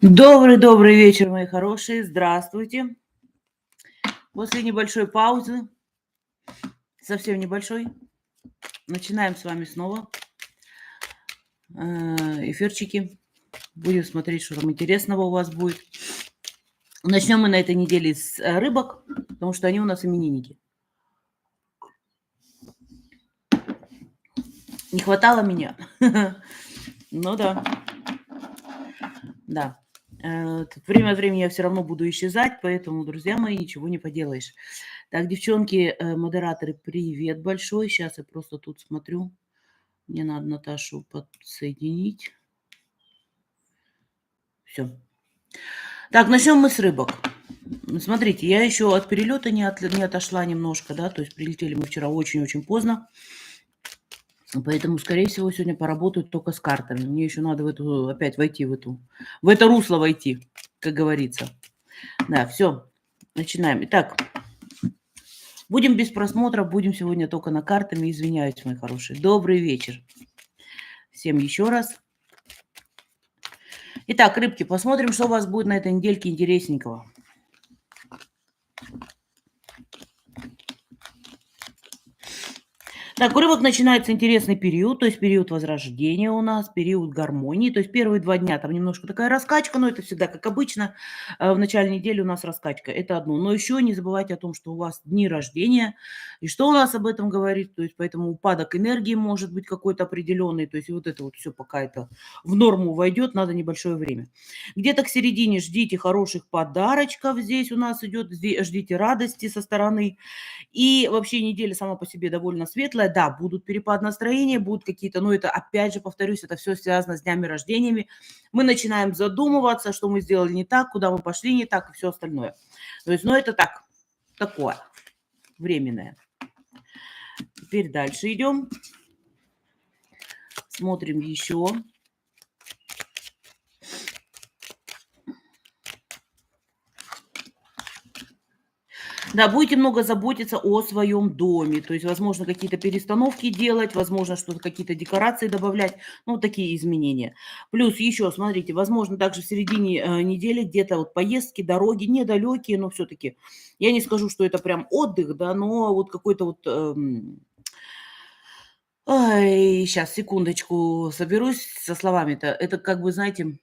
Добрый вечер, мои хорошие. Здравствуйте. После небольшой паузы, совсем небольшой, начинаем с вами снова эфирчики. Будем смотреть, что там интересного у вас будет. Начнем мы на этой неделе с рыбок, потому что они у нас именинники. Не хватало меня. Ну да. Да. Время от времени я все равно буду исчезать, поэтому, друзья мои, ничего не поделаешь. Так, девчонки, модераторы, привет большой. Сейчас я просто тут смотрю. Мне надо Наташу подсоединить. Все. Так, начнем мы с рыбок. Смотрите, я еще от перелета не отошла немножко, да, то есть прилетели мы вчера очень-очень поздно, поэтому, скорее всего, сегодня поработаю только с картами. Мне еще надо опять войти в это русло войти, как говорится. Да, все, начинаем. Итак, будем без просмотров, будем сегодня только на картами. Извиняюсь, мои хорошие. Добрый вечер всем еще раз. Итак, рыбки, посмотрим, что у вас будет на этой недельке интересненького. Так, у рыбок начинается интересный период, то есть период возрождения у нас, период гармонии. То есть первые 2 дня там немножко такая раскачка, но это всегда как обычно. В начале недели у нас раскачка, это одно. Но еще не забывайте о том, что у вас дни рождения. И что у нас об этом говорит? То есть поэтому упадок энергии может быть какой-то определенный. То есть вот это вот все пока это в норму войдет, надо небольшое время. Где-то к середине ждите хороших подарочков. Здесь у нас идет, ждите радости со стороны. И вообще неделя сама по себе довольно светлая. Да, будут перепад настроения, будут какие-то, но это, опять же, повторюсь, это все связано с днями рождениями. Мы начинаем задумываться, что мы сделали не так, куда мы пошли не так и все остальное. То есть, ну, это так, такое, временное. Теперь дальше идем. Смотрим еще. Да, будете много заботиться о своем доме, то есть, возможно, какие-то перестановки делать, возможно, что-то, какие-то декорации добавлять, ну, такие изменения. Плюс еще, смотрите, возможно, также в середине недели где-то вот поездки, дороги недалекие, но все-таки, я не скажу, что это прям отдых, да, но вот какой-то вот... Ай, сейчас, секундочку, соберусь со словами-то. Это как бы, знаете,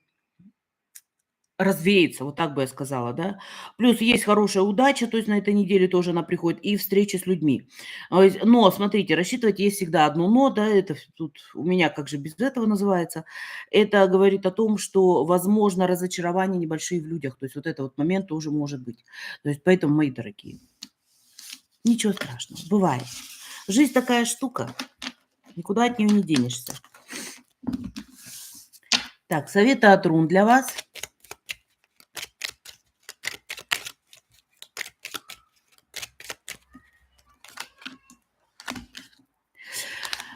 развеется, вот так бы я сказала, да. Плюс есть хорошая удача, то есть на этой неделе тоже она приходит, и встречи с людьми. Но смотрите, рассчитывать есть всегда одно но, да, это тут у меня как же без этого называется. Это говорит о том, что возможно разочарование небольшие в людях, то есть вот этот вот момент тоже может быть. То есть поэтому, мои дорогие, ничего страшного, бывает. Жизнь такая штука, никуда от нее не денешься. Так, советы от рун для вас.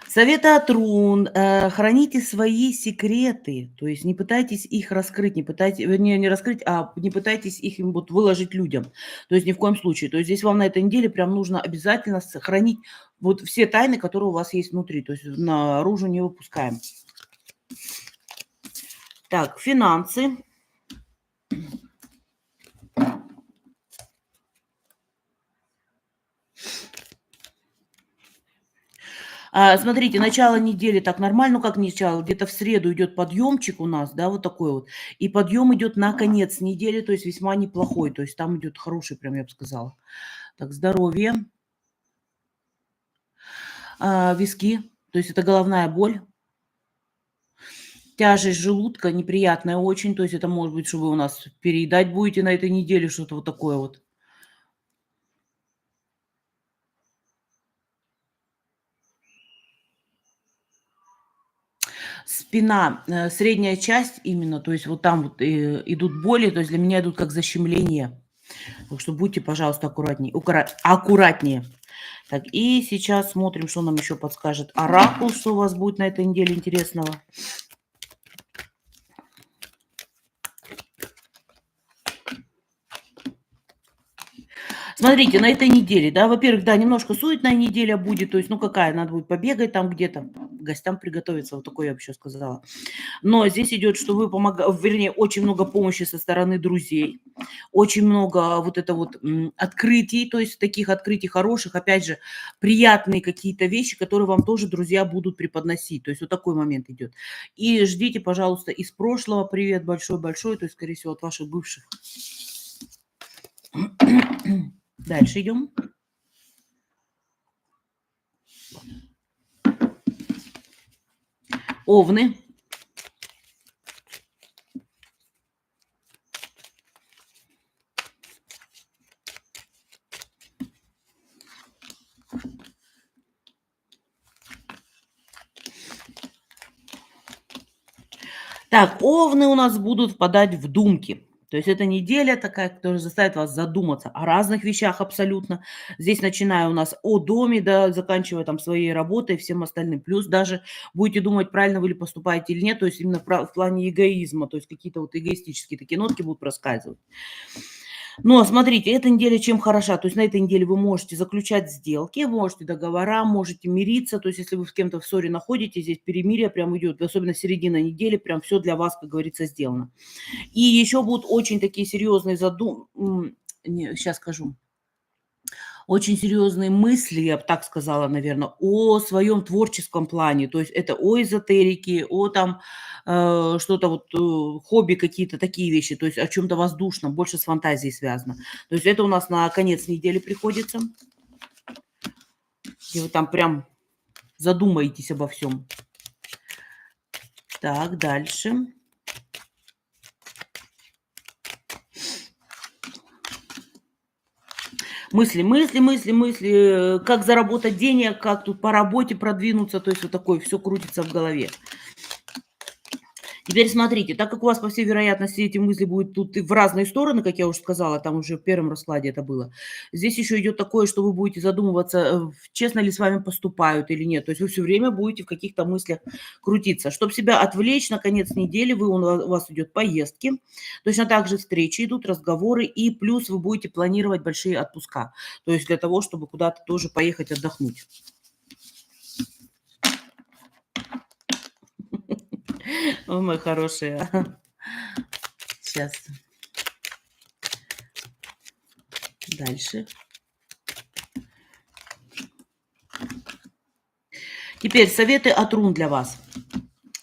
Советы от рун. Храните свои секреты, то есть не пытайтесь их раскрыть, не пытайтесь, вернее, не раскрыть, а не пытайтесь их им вот выложить людям. То есть ни в коем случае. То есть здесь вам на этой неделе прям нужно обязательно сохранить вот все тайны, которые у вас есть внутри. То есть наружу не выпускаем. Так, финансы. Смотрите, начало недели так нормально, ну как начало, где-то в среду идет подъемчик у нас, да, вот такой вот. И подъем идет на конец недели, то есть весьма неплохой. То есть там идет хороший, прям я бы сказала. Так, здоровье. Виски, то есть это головная боль. Тяжесть желудка неприятная очень, то есть это может быть, что вы у нас переедать будете на этой неделе, что-то вот такое вот. Спина, средняя часть именно, то есть вот там вот, идут боли, то есть для меня идут как защемление. Так что будьте, пожалуйста, аккуратнее. Так, и сейчас смотрим, что нам еще подскажет оракул, что у вас будет на этой неделе интересного. Смотрите, на этой неделе, да, во-первых, да, немножко суетная неделя будет, то есть, ну какая, надо будет побегать там где-то, гостям приготовиться, вот такое я бы еще сказала. Но здесь идет, что вы вернее, очень много помощи со стороны друзей, очень много вот это вот открытий, то есть таких открытий хороших, опять же, приятные какие-то вещи, которые вам тоже друзья будут преподносить. То есть вот такой момент идет. И ждите, пожалуйста, из прошлого привет большой-большой, то есть, скорее всего, от ваших бывших. Дальше идем. Овны. Так, овны у нас будут впадать в думки. То есть это неделя такая, которая заставит вас задуматься о разных вещах абсолютно. Здесь начиная у нас о доме, да, заканчивая там своей работой и всем остальным. Плюс даже будете думать, правильно вы ли поступаете или нет, то есть именно в плане эгоизма, то есть какие-то вот эгоистические такие нотки будут проскальзывать. Но смотрите, эта неделя чем хороша? То есть на этой неделе вы можете заключать сделки, можете договора, можете мириться. То есть если вы с кем-то в ссоре находитесь, здесь перемирие прям идет, особенно середина недели, прям все для вас, как говорится, сделано. И еще будут очень такие серьезные сейчас скажу, очень серьезные мысли, я бы так сказала, наверное, о своем творческом плане. То есть это о эзотерике, о там что-то вот, хобби какие-то такие вещи, то есть о чем-то воздушном, больше с фантазией связано. То есть это у нас на конец недели приходится, где вы там прям задумаетесь обо всем. Так, дальше. Мысли, как заработать денег, как тут по работе продвинуться, то есть вот такое все крутится в голове. Теперь смотрите, так как у вас, по всей вероятности, эти мысли будут тут и в разные стороны, как я уже сказала, там уже в первом раскладе это было. Здесь еще идет такое, что вы будете задумываться, честно ли с вами поступают или нет. То есть вы все время будете в каких-то мыслях крутиться. Чтобы себя отвлечь на конец недели, у вас идет поездки, точно так же встречи идут, разговоры, и плюс вы будете планировать большие отпуска. То есть для того, чтобы куда-то тоже поехать отдохнуть. О, мой хороший. Сейчас. Дальше. Теперь советы от рун для вас.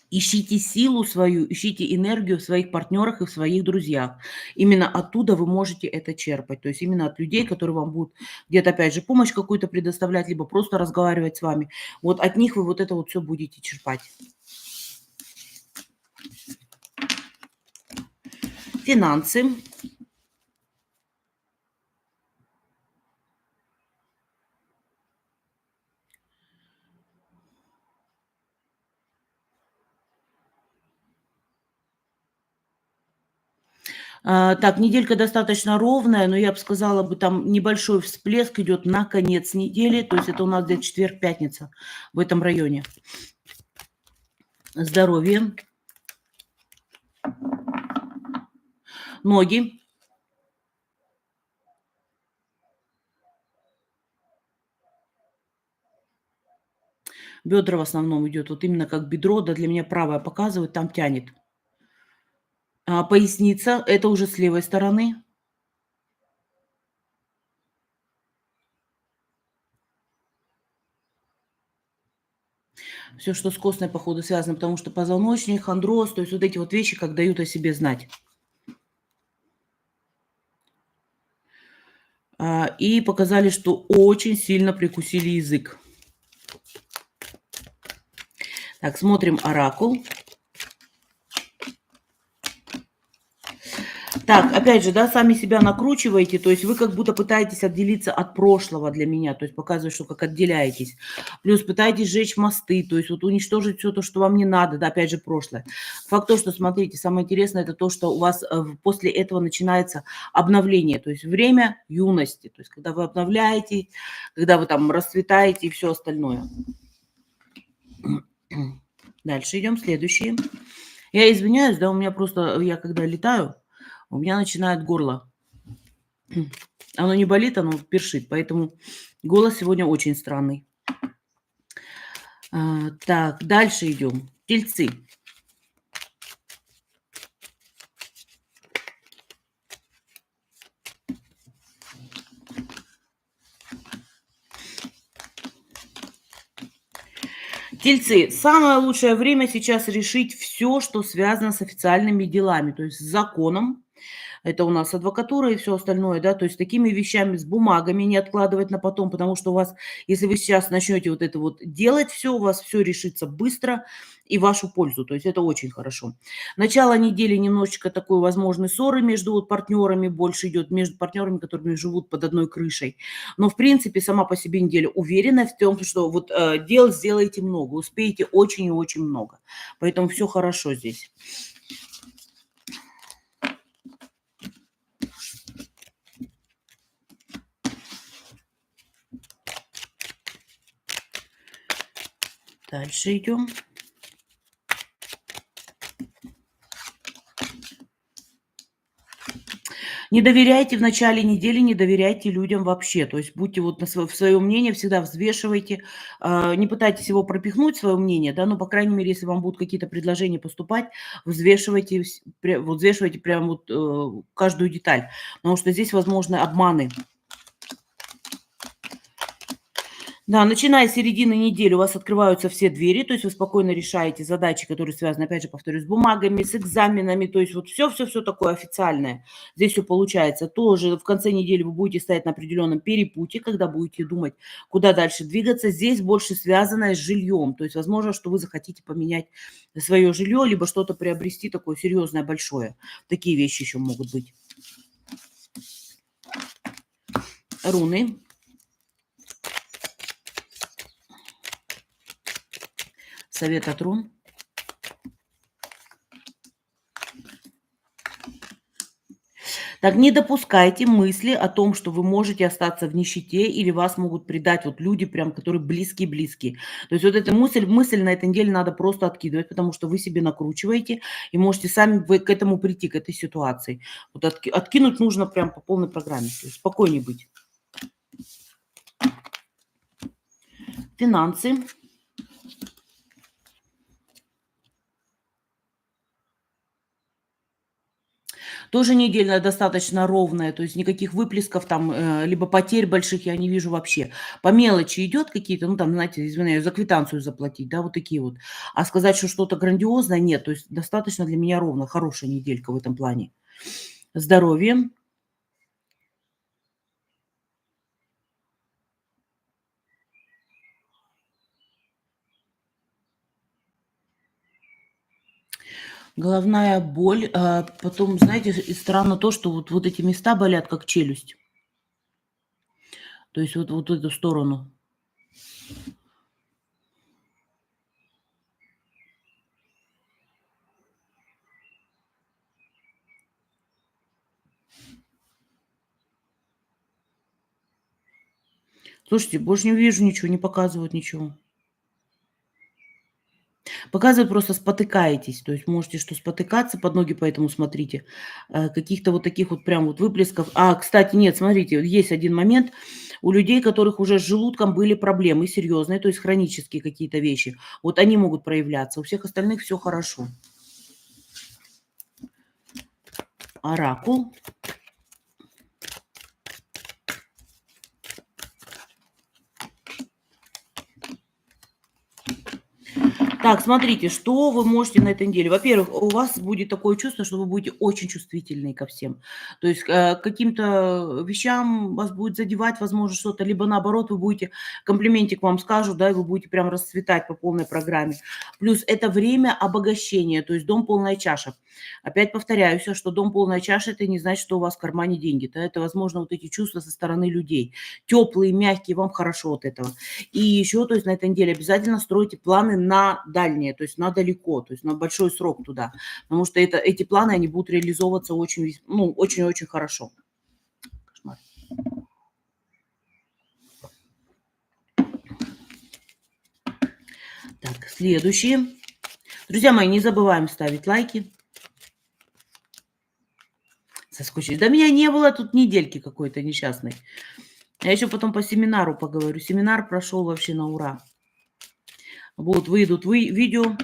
Ищите силу свою, ищите энергию в своих партнерах и в своих друзьях. Именно оттуда вы можете это черпать. То есть именно от людей, которые вам будут где-то, опять же, помощь какую-то предоставлять, либо просто разговаривать с вами. Вот от них вы вот это вот все будете черпать. Финансы. Так, неделька достаточно ровная, но я бы сказала, там небольшой всплеск идет на конец недели. То есть это у нас где-то четверг, пятница в этом районе. Здоровье. Ноги. Бедра в основном идет. Вот именно как бедро, да, для меня правое показывает, там тянет. Поясница — это уже с левой стороны. Все, что с костной, походу, связано, потому что позвоночник, хондроз, то есть вот эти вот вещи, как дают о себе знать. И показали, что очень сильно прикусили язык. Так, смотрим оракул. Так, опять же, да, сами себя накручиваете, то есть вы как будто пытаетесь отделиться от прошлого для меня, то есть показывает, что как отделяетесь. Плюс пытаетесь сжечь мосты, то есть вот уничтожить все то, что вам не надо, да, опять же, прошлое. Факт то, что, смотрите, самое интересное, это то, что у вас после этого начинается обновление, то есть время юности, то есть когда вы обновляете, когда вы там расцветаете и все остальное. Дальше идем, следующие. Я извиняюсь, да, у меня просто, я когда летаю, у меня начинает горло Оно не болит, оно першит, поэтому голос сегодня очень странный. Так, дальше идем. Тельцы. Тельцы, самое лучшее время сейчас решить все, что связано с официальными делами, то есть с законом. Это у нас адвокатура и все остальное, да, то есть такими вещами, с бумагами не откладывать на потом, потому что у вас, если вы сейчас начнете вот это вот делать все, у вас все решится быстро и в вашу пользу. То есть это очень хорошо. Начало недели немножечко такой возможной ссоры между вот партнерами, больше идет между партнерами, которыми живут под одной крышей. Но в принципе сама по себе неделя уверена в том, что вот, дел сделаете много, успеете очень и очень много. Поэтому все хорошо здесь. Дальше идем. Не доверяйте в начале недели, не доверяйте людям вообще. То есть будьте вот на в своё мнение всегда взвешивайте. Не пытайтесь его пропихнуть, свое мнение, да, но, по крайней мере, если вам будут какие-то предложения поступать, взвешивайте вот взвешивайте прям вот, каждую деталь, потому что здесь возможны обманы. Да, начиная с середины недели у вас открываются все двери, то есть вы спокойно решаете задачи, которые связаны, опять же, повторюсь, с бумагами, с экзаменами, то есть вот все такое официальное. Здесь все получается. Тоже в конце недели вы будете стоять на определенном перепутье, когда будете думать, куда дальше двигаться. Здесь больше связанное с жильем, то есть возможно, что вы захотите поменять свое жилье, либо что-то приобрести такое серьезное, большое. Такие вещи еще могут быть. Руны. Совет от рун. Так не допускайте мысли о том, что вы можете остаться в нищете или вас могут предать вот люди, прям которые близкие-близкие. То есть вот эта мысль на этой неделе надо просто откидывать, потому что вы себе накручиваете и можете сами вы к этому прийти, к этой ситуации. Вот откинуть нужно прям по полной программе, то есть спокойнее быть. Финансы. Тоже неделя достаточно ровная, то есть никаких выплесков там, либо потерь больших я не вижу вообще. По мелочи идет какие-то, ну, там, знаете, извиняюсь, за квитанцию заплатить, да, вот такие вот. А сказать, что что-то грандиозное, нет. То есть достаточно для меня ровно, хорошая неделька в этом плане. Здоровье. Головная боль, потом, знаете, и странно то, что вот эти места болят, как челюсть. То есть вот эту сторону. Слушайте, больше не вижу ничего, не показывают ничего. Показывает, просто спотыкаетесь, то есть можете что спотыкаться под ноги, поэтому смотрите. Каких-то вот таких вот прям вот выплесков. Кстати, нет, смотрите, вот есть один момент. У людей, которых уже с желудком были проблемы серьезные, то есть хронические какие-то вещи, вот они могут проявляться. У всех остальных все хорошо. Оракул. Так, смотрите, что вы можете на этой неделе. Во-первых, у вас будет такое чувство, что вы будете очень чувствительны ко всем. То есть к каким-то вещам вас будет задевать, возможно, что-то, либо наоборот, вы будете, комплиментик вам скажут, да, и вы будете прям расцветать по полной программе. Плюс это время обогащения, то есть дом полная чаша. Опять повторяюсь, что дом полная чаша, это не значит, что у вас в кармане деньги. Да, это, возможно, вот эти чувства со стороны людей. Теплые, мягкие, вам хорошо от этого. И еще, то есть на этой неделе обязательно стройте планы на дальнее, то есть на далеко, то есть на большой срок туда, потому что эти планы, они будут реализовываться очень, ну, очень-очень хорошо. Кошмар. Так, следующие. Друзья мои, не забываем ставить лайки, Соскучились. Да меня не было тут недельки какой-то несчастной. Я еще потом по семинару поговорю. Семинар прошел вообще на ура. Вот, выйдут видео,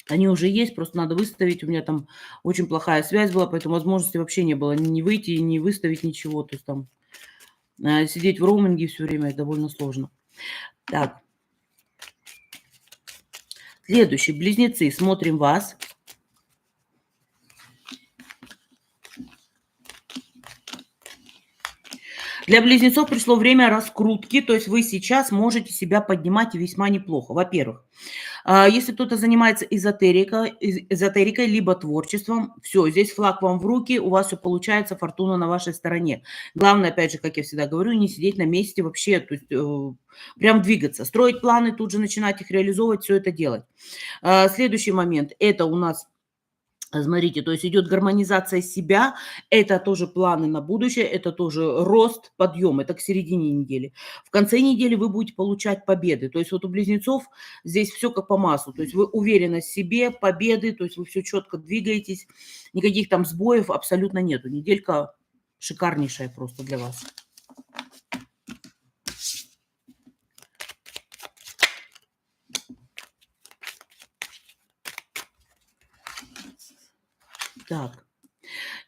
они уже есть, просто надо выставить. У меня там очень плохая связь была, поэтому возможности вообще не было ни выйти, ни выставить ничего. То есть там сидеть в роуминге все время довольно сложно. Так, следующий. Близнецы. Смотрим вас. Для близнецов пришло время раскрутки, то есть вы сейчас можете себя поднимать весьма неплохо. Во-первых, если кто-то занимается эзотерикой либо творчеством, все, здесь флаг вам в руки, у вас все получается, фортуна на вашей стороне. Главное, опять же, как я всегда говорю, не сидеть на месте вообще, то есть прям двигаться, строить планы, тут же начинать их реализовывать, все это делать. Следующий момент, это у нас смотрите, то есть идет гармонизация себя, это тоже планы на будущее, это тоже рост, подъем, это к середине недели. В конце недели вы будете получать победы. То есть вот у близнецов здесь все как по маслу. То есть вы уверены в себе, победы, то есть вы все четко двигаетесь, никаких там сбоев абсолютно нету. Неделька шикарнейшая просто для вас. Так.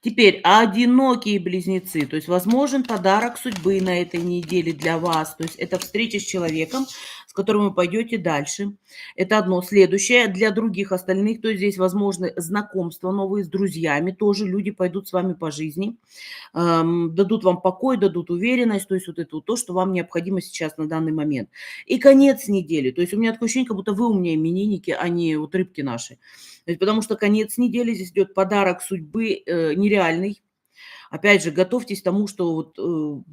Теперь одинокие близнецы, то есть возможен подарок судьбы на этой неделе для вас. То есть это встреча с человеком, с которым вы пойдете дальше. Это одно. Следующее для других остальных, то есть здесь возможны знакомства новые с друзьями, тоже люди пойдут с вами по жизни, дадут вам покой, дадут уверенность, то есть вот это вот то, что вам необходимо сейчас на данный момент. И конец недели, то есть у меня такое ощущение, как будто вы у меня именинники, а не вот рыбки наши. То есть потому что конец недели, здесь идет подарок судьбы нереальный. Опять же, готовьтесь к тому, что вот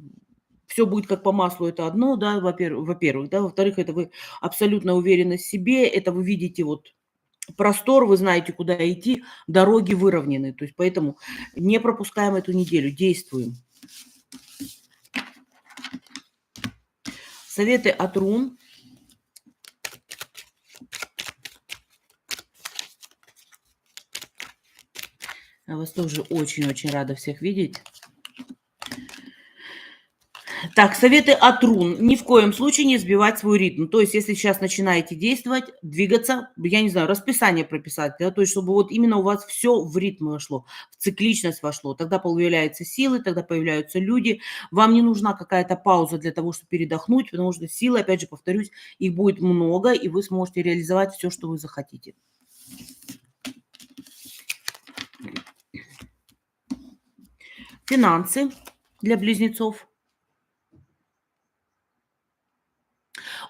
все будет как по маслу, это одно, да, во-первых, да, во-вторых, это вы абсолютно уверены в себе, это вы видите вот простор, вы знаете, куда идти, дороги выровнены, то есть поэтому не пропускаем эту неделю, действуем. Советы от рун. Я вас тоже очень-очень рада всех видеть. Так, советы от рун. Ни в коем случае не сбивать свой ритм. То есть, если сейчас начинаете действовать, двигаться, я не знаю, расписание прописать, да, то есть, чтобы вот именно у вас все в ритм вошло, в цикличность вошло. Тогда появляются силы, тогда появляются люди. Вам не нужна какая-то пауза для того, чтобы передохнуть, потому что силы, опять же, повторюсь, их будет много, и вы сможете реализовать все, что вы захотите. Финансы для близнецов.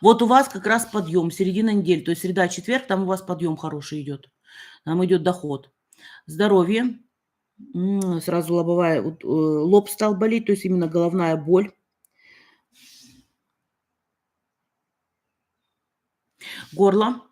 Вот у вас как раз подъем, середина недели, то есть среда, четверг, там у вас подъем хороший идет. Там идет доход. Здоровье. Сразу лобовая, вот, лоб стал болеть, то есть именно головная боль. Горло.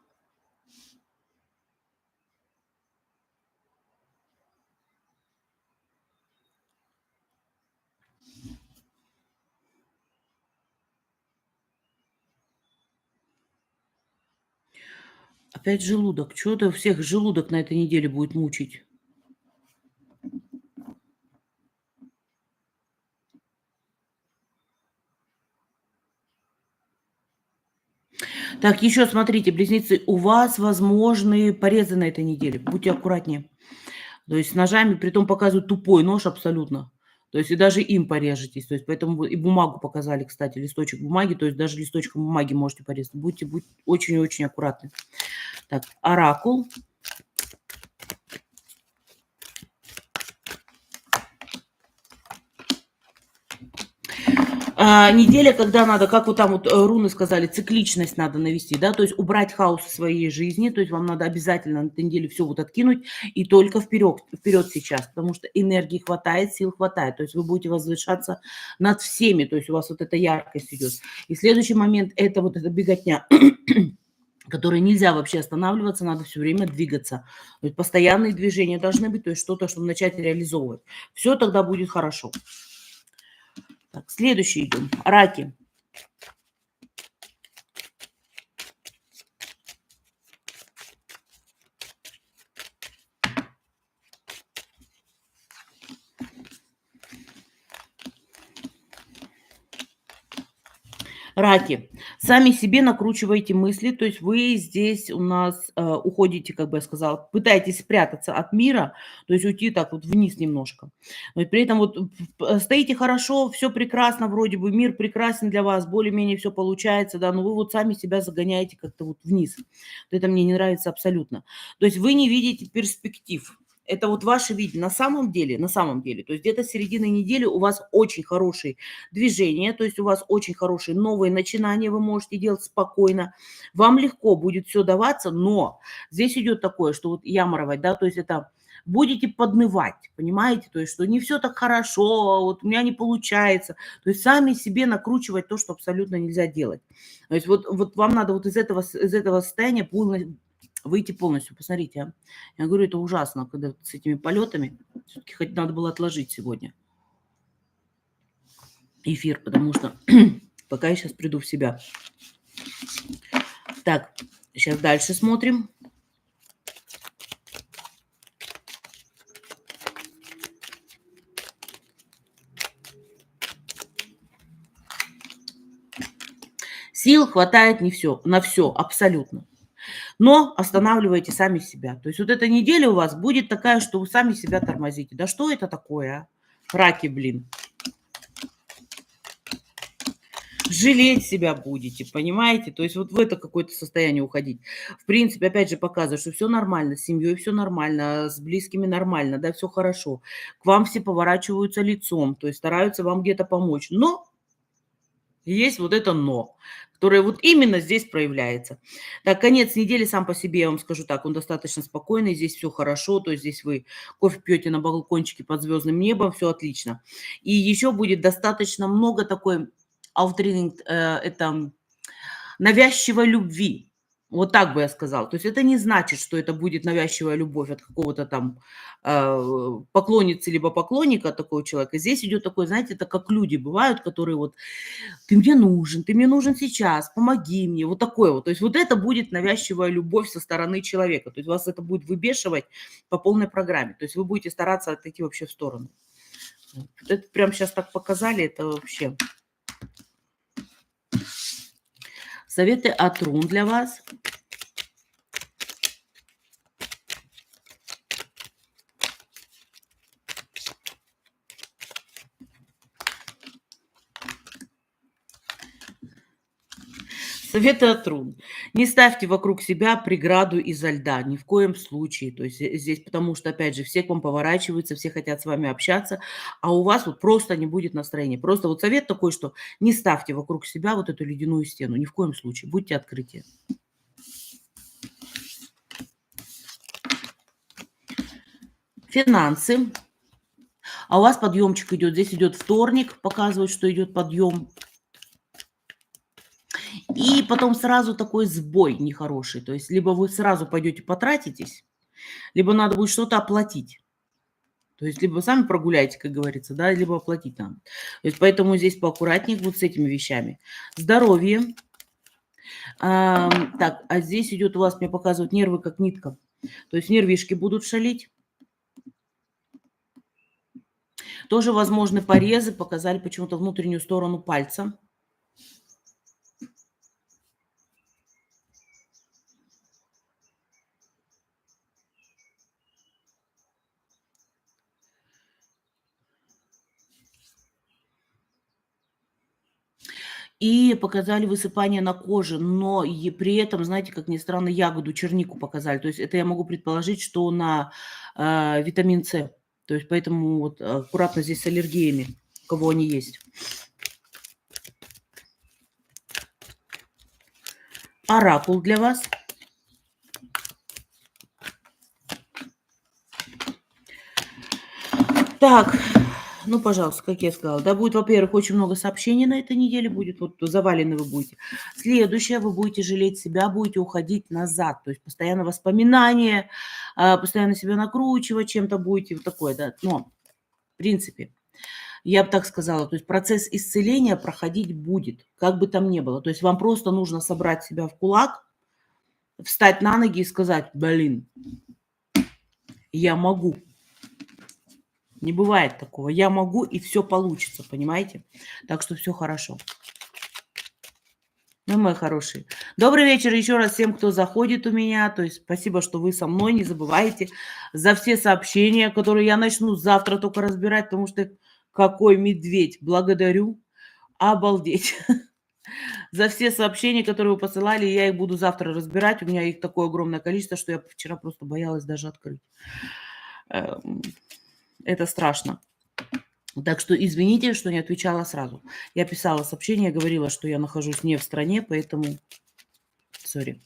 Опять желудок. Чё-то всех желудок на этой неделе будет мучить. Так, еще смотрите, близнецы, у вас возможны порезы на этой неделе. Будьте аккуратнее. То есть с ножами, притом показывают тупой нож абсолютно. То есть и даже им порежетесь. То есть поэтому и бумагу показали, кстати, листочек бумаги. То есть даже листочком бумаги можете порезать. Будьте очень-очень аккуратны. Так, оракул. Неделя, когда надо, как вот там вот руны сказали, цикличность надо навести, да, то есть убрать хаос в своей жизни, то есть вам надо обязательно на этой неделе все вот откинуть и только вперед сейчас, потому что энергии хватает, сил хватает, то есть вы будете возвышаться над всеми, то есть у вас вот эта яркость идет. И следующий момент – это вот эта беготня, которой нельзя вообще останавливаться, надо все время двигаться. То есть постоянные движения должны быть, то есть что-то, чтобы начать реализовывать. Все тогда будет хорошо. Так, следующий идем. Раки. Раки, сами себе накручиваете мысли, то есть вы здесь у нас, уходите, как бы я сказала, пытаетесь спрятаться от мира, то есть уйти так вот вниз немножко. Но при этом вот стоите хорошо, все прекрасно, вроде бы мир прекрасен для вас, более-менее все получается, да, но вы вот сами себя загоняете как-то вот вниз. Вот это мне не нравится абсолютно. То есть вы не видите перспектив. Это вот ваше видение. На самом деле, то есть где-то с середины недели у вас очень хороший движение, то есть у вас очень хорошие новые начинания, вы можете делать спокойно. Вам легко будет все даваться, но здесь идет такое, что вот яморовать, да, то есть это будете поднывать, понимаете, то есть что не все так хорошо, вот у меня не получается. То есть сами себе накручивать то, что абсолютно нельзя делать. То есть вот вам надо вот из этого состояния выйти полностью. Посмотрите, а. Я говорю, это ужасно, когда вот с этими полетами. Все-таки хоть надо было отложить сегодня эфир, потому что пока я сейчас приду в себя. Так, сейчас дальше смотрим. Сил хватает не все, на все абсолютно. Но останавливаете сами себя. То есть вот эта неделя у вас будет такая, что вы сами себя тормозите. Да что это такое, а? Раки, блин. Жалеть себя будете, понимаете? То есть вот в это какое-то состояние уходить. В принципе, опять же, показывает, что все нормально, с семьей все нормально, с близкими нормально, да, все хорошо. К вам все поворачиваются лицом, то есть стараются вам где-то помочь. Но есть вот это "но", которое вот именно здесь проявляется. Так, конец недели сам по себе, я вам скажу так, он достаточно спокойный, здесь все хорошо, то есть здесь вы кофе пьете на балкончике под звездным небом, все отлично. И еще будет достаточно много такой aufdringend, это навязчивой любви. Вот так бы я сказала. То есть это не значит, что это будет навязчивая любовь от какого-то там поклонницы либо поклонника такого человека. Здесь идет такой, знаете, это как люди бывают, которые вот ты мне нужен сейчас, помоги мне, вот такое вот. То есть вот это будет навязчивая любовь со стороны человека. То есть вас это будет выбешивать по полной программе. То есть вы будете стараться отойти вообще в сторону. Вот это прям сейчас так показали, это вообще. Советы от рун для вас. Советы от рун. Не ставьте вокруг себя преграду изо льда, ни в коем случае. То есть здесь, потому что, опять же, все к вам поворачиваются, все хотят с вами общаться, а у вас вот просто не будет настроения. Просто вот совет такой, что не ставьте вокруг себя вот эту ледяную стену, ни в коем случае. Будьте открыты. Финансы. А у вас подъемчик идет. Здесь идет вторник, показывает, что идет подъем. И потом сразу такой сбой нехороший. То есть либо вы сразу пойдете потратитесь, либо надо будет что-то оплатить. То есть либо сами прогуляйте, как говорится, да, либо оплатить надо. То есть поэтому здесь поаккуратнее вот с этими вещами. Здоровье. Так, а здесь идет у вас, мне показывают, нервы как нитка. То есть нервишки будут шалить. Тоже возможны порезы, показали почему-то внутреннюю сторону пальца. И показали высыпание на коже, но при этом, знаете, как ни странно, ягоду, чернику показали. То есть это я могу предположить, что на витамин С. То есть поэтому вот аккуратно здесь с аллергиями, у кого они есть. Оракул для вас. Так, ну, пожалуйста, как я сказала, да, будет, во-первых, очень много сообщений на этой неделе, будет вот завалены вы будете. Следующее, вы будете жалеть себя, будете уходить назад, то есть постоянно воспоминания, постоянно себя накручивать чем-то будете, вот такое, да. Но, в принципе, я бы так сказала, то есть процесс исцеления проходить будет, как бы там ни было. То есть вам просто нужно собрать себя в кулак, встать на ноги и сказать, блин, я могу. Не бывает такого. Я могу, и все получится, понимаете? Так что все хорошо. Ну, мои хорошие. Добрый вечер еще раз всем, кто заходит у меня. То есть спасибо, что вы со мной. Не забывайте за все сообщения, которые я начну завтра только разбирать, потому что какой медведь. Благодарю. Обалдеть. За все сообщения, которые вы посылали, я их буду завтра разбирать. У меня их такое огромное количество, что я вчера просто боялась даже открыть. Эм, Это страшно. Так что извините, что не отвечала сразу. Я писала сообщение, говорила, что я нахожусь не в стране, поэтому сори.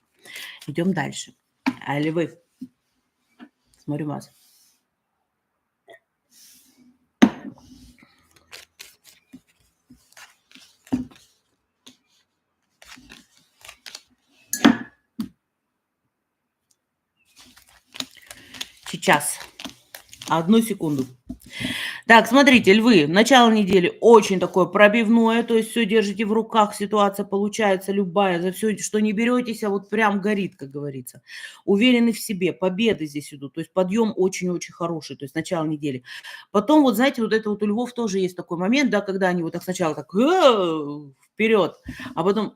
Идем дальше. Львы, смотрю вас. Сейчас. Одну секунду. Так, смотрите, львы, начало недели очень такое пробивное, то есть все держите в руках, ситуация получается любая, за все, что не беретесь, а вот прям горит, как говорится. Уверены в себе, победы здесь идут, то есть подъем очень-очень хороший, то есть начало недели. Потом вот, знаете, вот это вот у львов тоже есть такой момент, да, когда они вот так сначала так вперед, а потом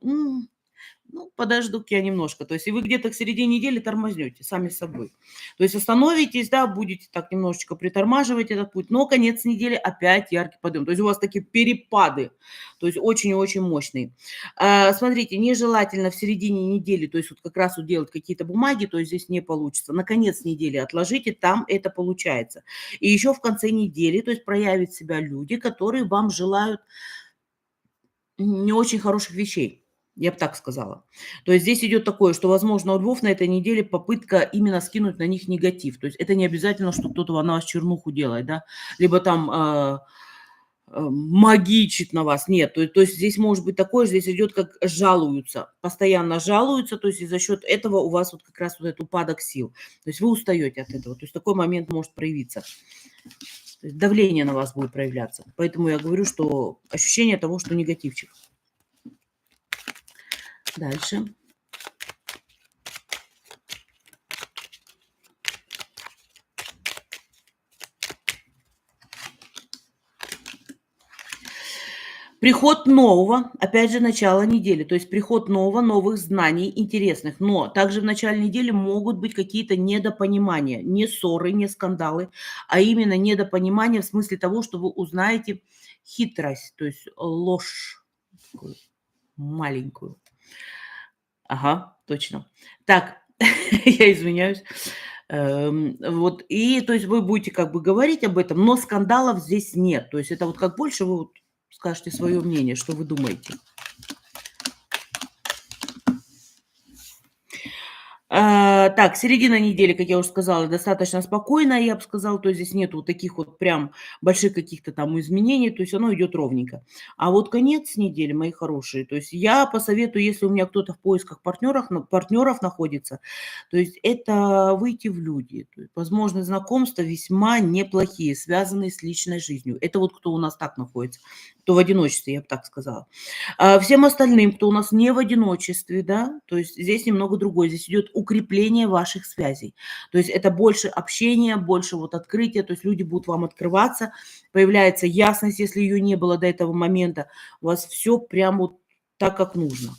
ну, подожду-ка я немножко. То есть и вы где-то к середине недели тормознете сами собой. То есть остановитесь, да, будете так немножечко притормаживать этот путь, но конец недели опять яркий подъем. То есть у вас такие перепады, то есть очень и очень мощные. Смотрите, нежелательно в середине недели, то есть вот как раз вот делать какие-то бумаги, то есть здесь не получится. На конец недели отложите, там это получается. И еще в конце недели, то есть проявят себя люди, которые вам желают не очень хороших вещей, я бы так сказала. То есть здесь идет такое, что, возможно, у львов на этой неделе попытка именно скинуть на них негатив. То есть это не обязательно, что кто-то на вас чернуху делает, да, либо там магичит на вас. Нет, то есть здесь может быть такое, здесь идет как жалуются, постоянно жалуются, то есть и за счет этого у вас вот как раз вот этот упадок сил. То есть вы устаете от этого. То есть такой момент может проявиться. То есть давление на вас будет проявляться. Поэтому я говорю, что ощущение того, что негативчик. Дальше. Приход нового, опять же, начало недели, то есть приход нового, новых знаний интересных. Но также в начале недели могут быть какие-то недопонимания, не ссоры, не скандалы, а именно недопонимания в смысле того, что вы узнаете хитрость, то есть ложь такую маленькую. Ага, точно. Так, я извиняюсь. Вот, и то есть вы будете как бы говорить об этом, но скандалов здесь нет. То есть это вот как больше вы вот скажете свое мнение, что вы думаете. Так, середина недели, как я уже сказала, достаточно спокойная, я бы сказала. То есть здесь нету вот таких вот прям больших каких-то там изменений, то есть оно идет ровненько. А вот конец недели, мои хорошие, то есть я посоветую, если у меня кто-то в поисках партнеров находится, то есть это выйти в люди. То есть, возможно, знакомства весьма неплохие, связанные с личной жизнью. Это вот кто у нас так находится, кто в одиночестве, я бы так сказала. Всем остальным, кто у нас не в одиночестве, да, то есть здесь немного другое. Здесь идет укрепление ваших связей. То есть это больше общения, больше вот открытия, то есть люди будут вам открываться, появляется ясность, если ее не было до этого момента. У вас все прям вот так, как нужно.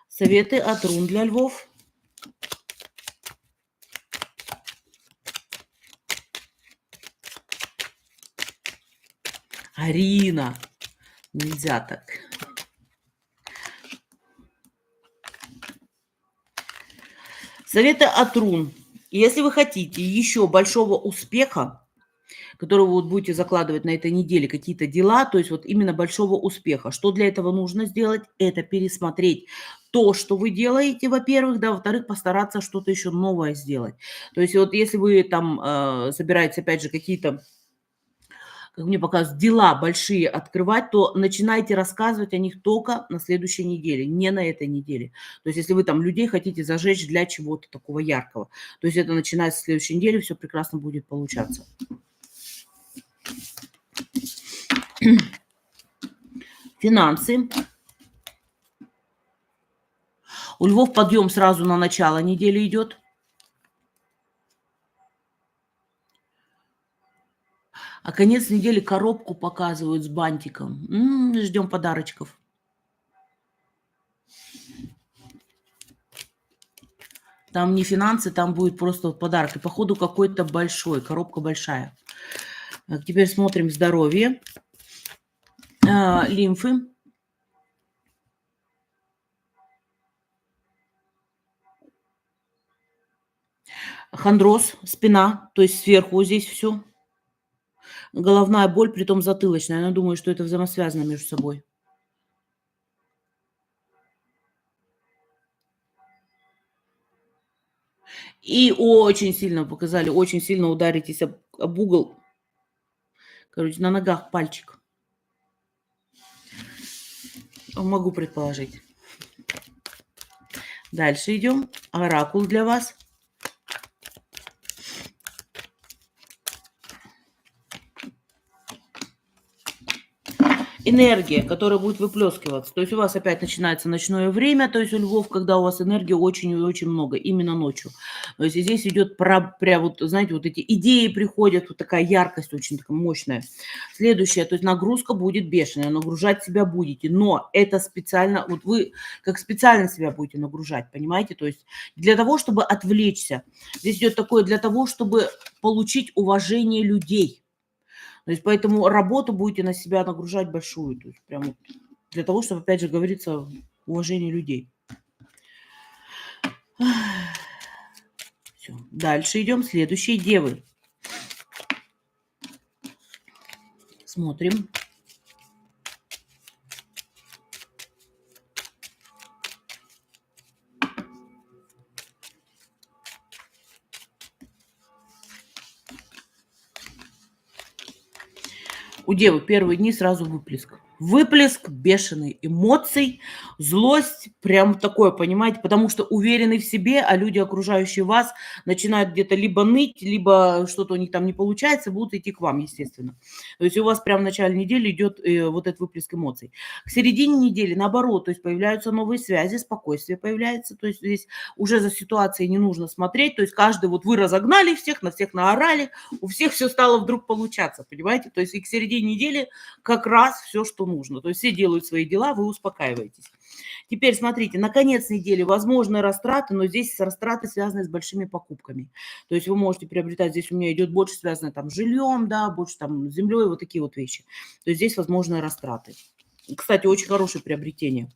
Советы от рун для львов. Арина. Нельзя так. Советы от рун. Если вы хотите еще большого успеха, который вы вот будете закладывать на этой неделе, какие-то дела, то есть вот именно большого успеха. Что для этого нужно сделать? Это пересмотреть то, что вы делаете, во-первых, да, во-вторых, постараться что-то еще новое сделать. То есть вот если вы там собираетесь, опять же, какие-то, как мне показывают, дела большие открывать, то начинайте рассказывать о них только на следующей неделе, не на этой неделе. То есть если вы там людей хотите зажечь для чего-то такого яркого, то есть это начиная с следующей недели, все прекрасно будет получаться. Финансы. У львов подъем сразу на начало недели идет. конец недели коробку показывают с бантиком. Ждем подарочков. Там не финансы, там будет просто вот подарок. И походу какой-то большой, коробка большая. Так, теперь смотрим здоровье, лимфы. Хондроз, спина, то есть сверху вот здесь все. Головная боль, притом затылочная. Она думает, что это взаимосвязано между собой. И очень сильно показали, очень сильно ударитесь об угол. Короче, на ногах пальчик. Могу предположить. Дальше идем. Оракул для вас. Энергия, которая будет выплескиваться. То есть у вас опять начинается ночное время, то есть у львов, когда у вас энергии очень и очень много, именно ночью. То есть здесь идет прям вот, знаете, вот эти идеи приходят, вот такая яркость очень такая мощная. Следующее, то есть нагрузка будет бешеная, нагружать себя будете, но это специально, вот вы как специально себя будете нагружать, понимаете? То есть для того, чтобы отвлечься. Здесь идет такое для того, чтобы получить уважение людей. То есть поэтому работу будете на себя нагружать большую. То есть прям вот для того, чтобы, опять же, говорится, уважение людей. Всё. Дальше идем. Следующие девы. Смотрим. У девы первые дни сразу выплеск. Выплеск бешеный эмоций, злость, прям такое, понимаете, потому что уверены в себе, а люди, окружающие вас, начинают где-то либо ныть, либо что-то у них там не получается, будут идти к вам, естественно. То есть у вас прям в начале недели идет вот этот выплеск эмоций. К середине недели, наоборот, то есть появляются новые связи, спокойствие появляется, то есть здесь уже за ситуацией не нужно смотреть, то есть каждый, вот вы разогнали всех, на всех наорали, у всех все стало вдруг получаться, понимаете, то есть и к середине недели как раз все, что нужно. То есть все делают свои дела, вы успокаиваетесь. Теперь смотрите, на конец недели возможны растраты, но здесь растраты связаны с большими покупками. То есть вы можете приобретать, здесь у меня идет больше связано там с жильем, да, больше там с землей, вот такие вот вещи. То есть здесь возможны растраты. Кстати, очень хорошее приобретение.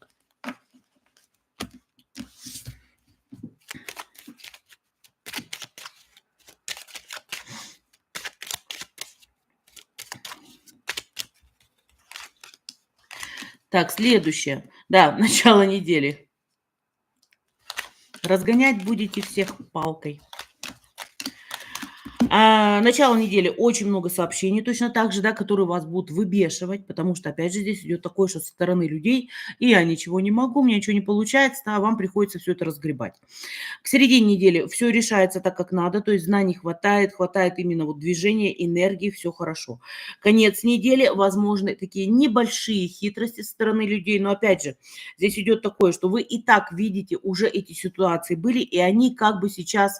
Так, следующее. Да, начало недели. Разгонять будете всех палкой. Начало недели очень много сообщений точно так же, да, которые вас будут выбешивать, потому что, опять же, здесь идет такое, что со стороны людей: и я ничего не могу, у меня ничего не получается, а вам приходится все это разгребать. К середине недели все решается так, как надо, то есть знаний хватает, хватает именно вот движения, энергии, все хорошо. Конец недели, возможны такие небольшие хитрости со стороны людей, но опять же, здесь идет такое, что вы и так видите, уже эти ситуации были, и они как бы сейчас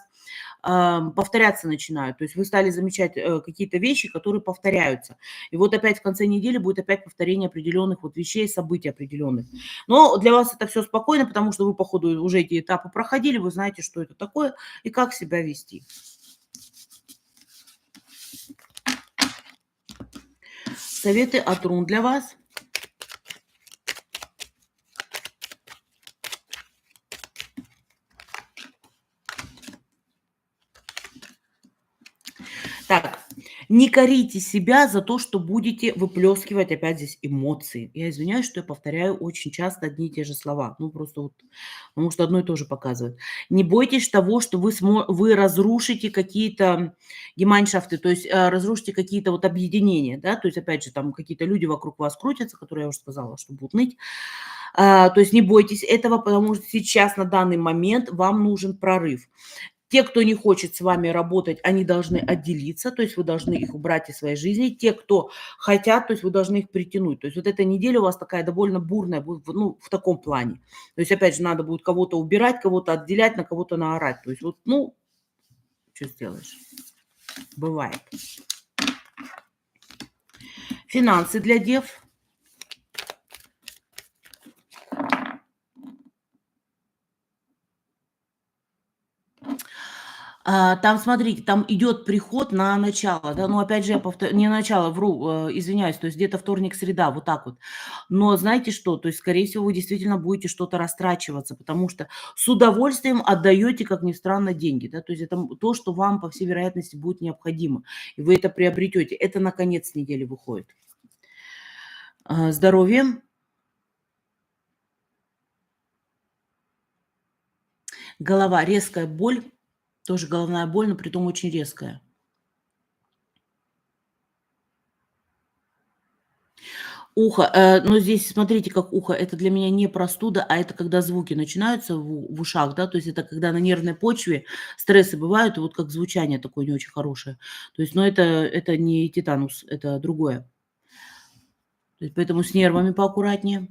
повторяться начинают. То есть вы стали замечать какие-то вещи, которые повторяются. И вот опять в конце недели будет опять повторение определенных вот вещей, событий определенных. Но для вас это все спокойно, потому что вы, по ходу, уже эти этапы проходили, вы знаете, что это такое и как себя вести. Советы от рун для вас. Так, не корите себя за то, что будете выплескивать опять здесь эмоции. Я извиняюсь, что я повторяю очень часто одни и те же слова. Ну, просто вот, потому что одно и то же показывает. Не бойтесь того, что вы разрушите какие-то гемайншафты, то есть разрушите какие-то вот объединения, да, то есть, опять же, там какие-то люди вокруг вас крутятся, которые я уже сказала, что будут ныть. То есть не бойтесь этого, потому что сейчас на данный момент вам нужен прорыв. Те, кто не хочет с вами работать, они должны отделиться, то есть вы должны их убрать из своей жизни. Те, кто хотят, то есть вы должны их притянуть. То есть вот эта неделя у вас такая довольно бурная будет, ну, в таком плане. То есть, опять же, надо будет кого-то убирать, кого-то отделять, на кого-то наорать. То есть вот, ну, что сделаешь? Бывает. Финансы для дев. Там, смотрите, там идет приход на начало, да, ну, опять же, не начало, вру, извиняюсь, то есть где-то вторник, среда, вот так вот. Но знаете что, то есть, скорее всего, вы действительно будете что-то растрачиваться, потому что с удовольствием отдаете, как ни странно, деньги, да, то есть это то, что вам, по всей вероятности, будет необходимо, и вы это приобретете. Это на конец недели выходит. Здоровье, голова, резкая боль, тоже головная боль, но притом очень резкая. Ухо, но здесь смотрите, как ухо. Это для меня не простуда, а это когда звуки начинаются в ушах, да, то есть это когда на нервной почве стрессы бывают, и вот как звучание такое не очень хорошее. То есть, но это не тетанус, это другое. То есть поэтому с нервами поаккуратнее.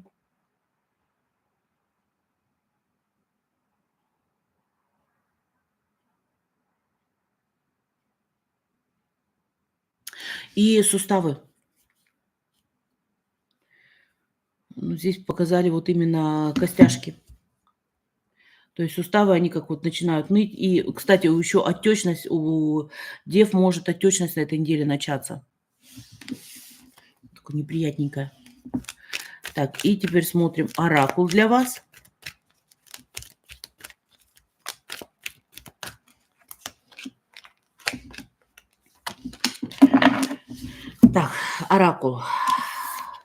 И суставы. Ну, здесь показали вот именно костяшки. То есть суставы, они как вот начинают ныть. И, кстати, еще отечность у дев может отечность на этой неделе начаться. Такое неприятненькое. Так, и теперь смотрим оракул для вас. Так, оракул.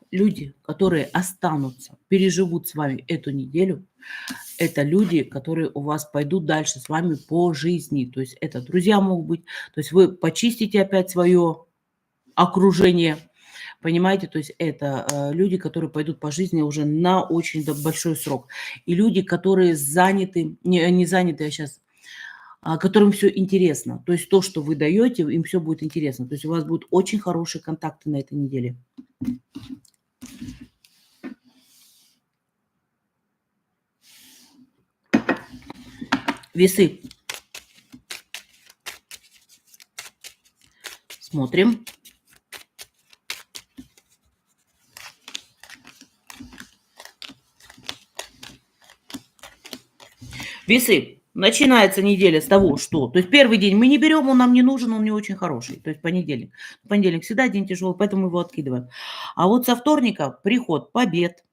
Люди, которые останутся, переживут с вами эту неделю, это люди, которые у вас пойдут дальше с вами по жизни. То есть это друзья могут быть, то есть вы почистите опять свое окружение, понимаете? То есть это люди, которые пойдут по жизни уже на очень большой срок. И люди, которые заняты, не заняты, а сейчас, которым все интересно. То есть то, что вы даете, им все будет интересно. То есть у вас будут очень хорошие контакты на этой неделе. Весы. Смотрим. Весы. Начинается неделя с того, что... То есть первый день мы не берем, он нам не нужен, он не очень хороший. То есть понедельник. Понедельник всегда день тяжелый, поэтому его откидываем. А вот со вторника приход побед,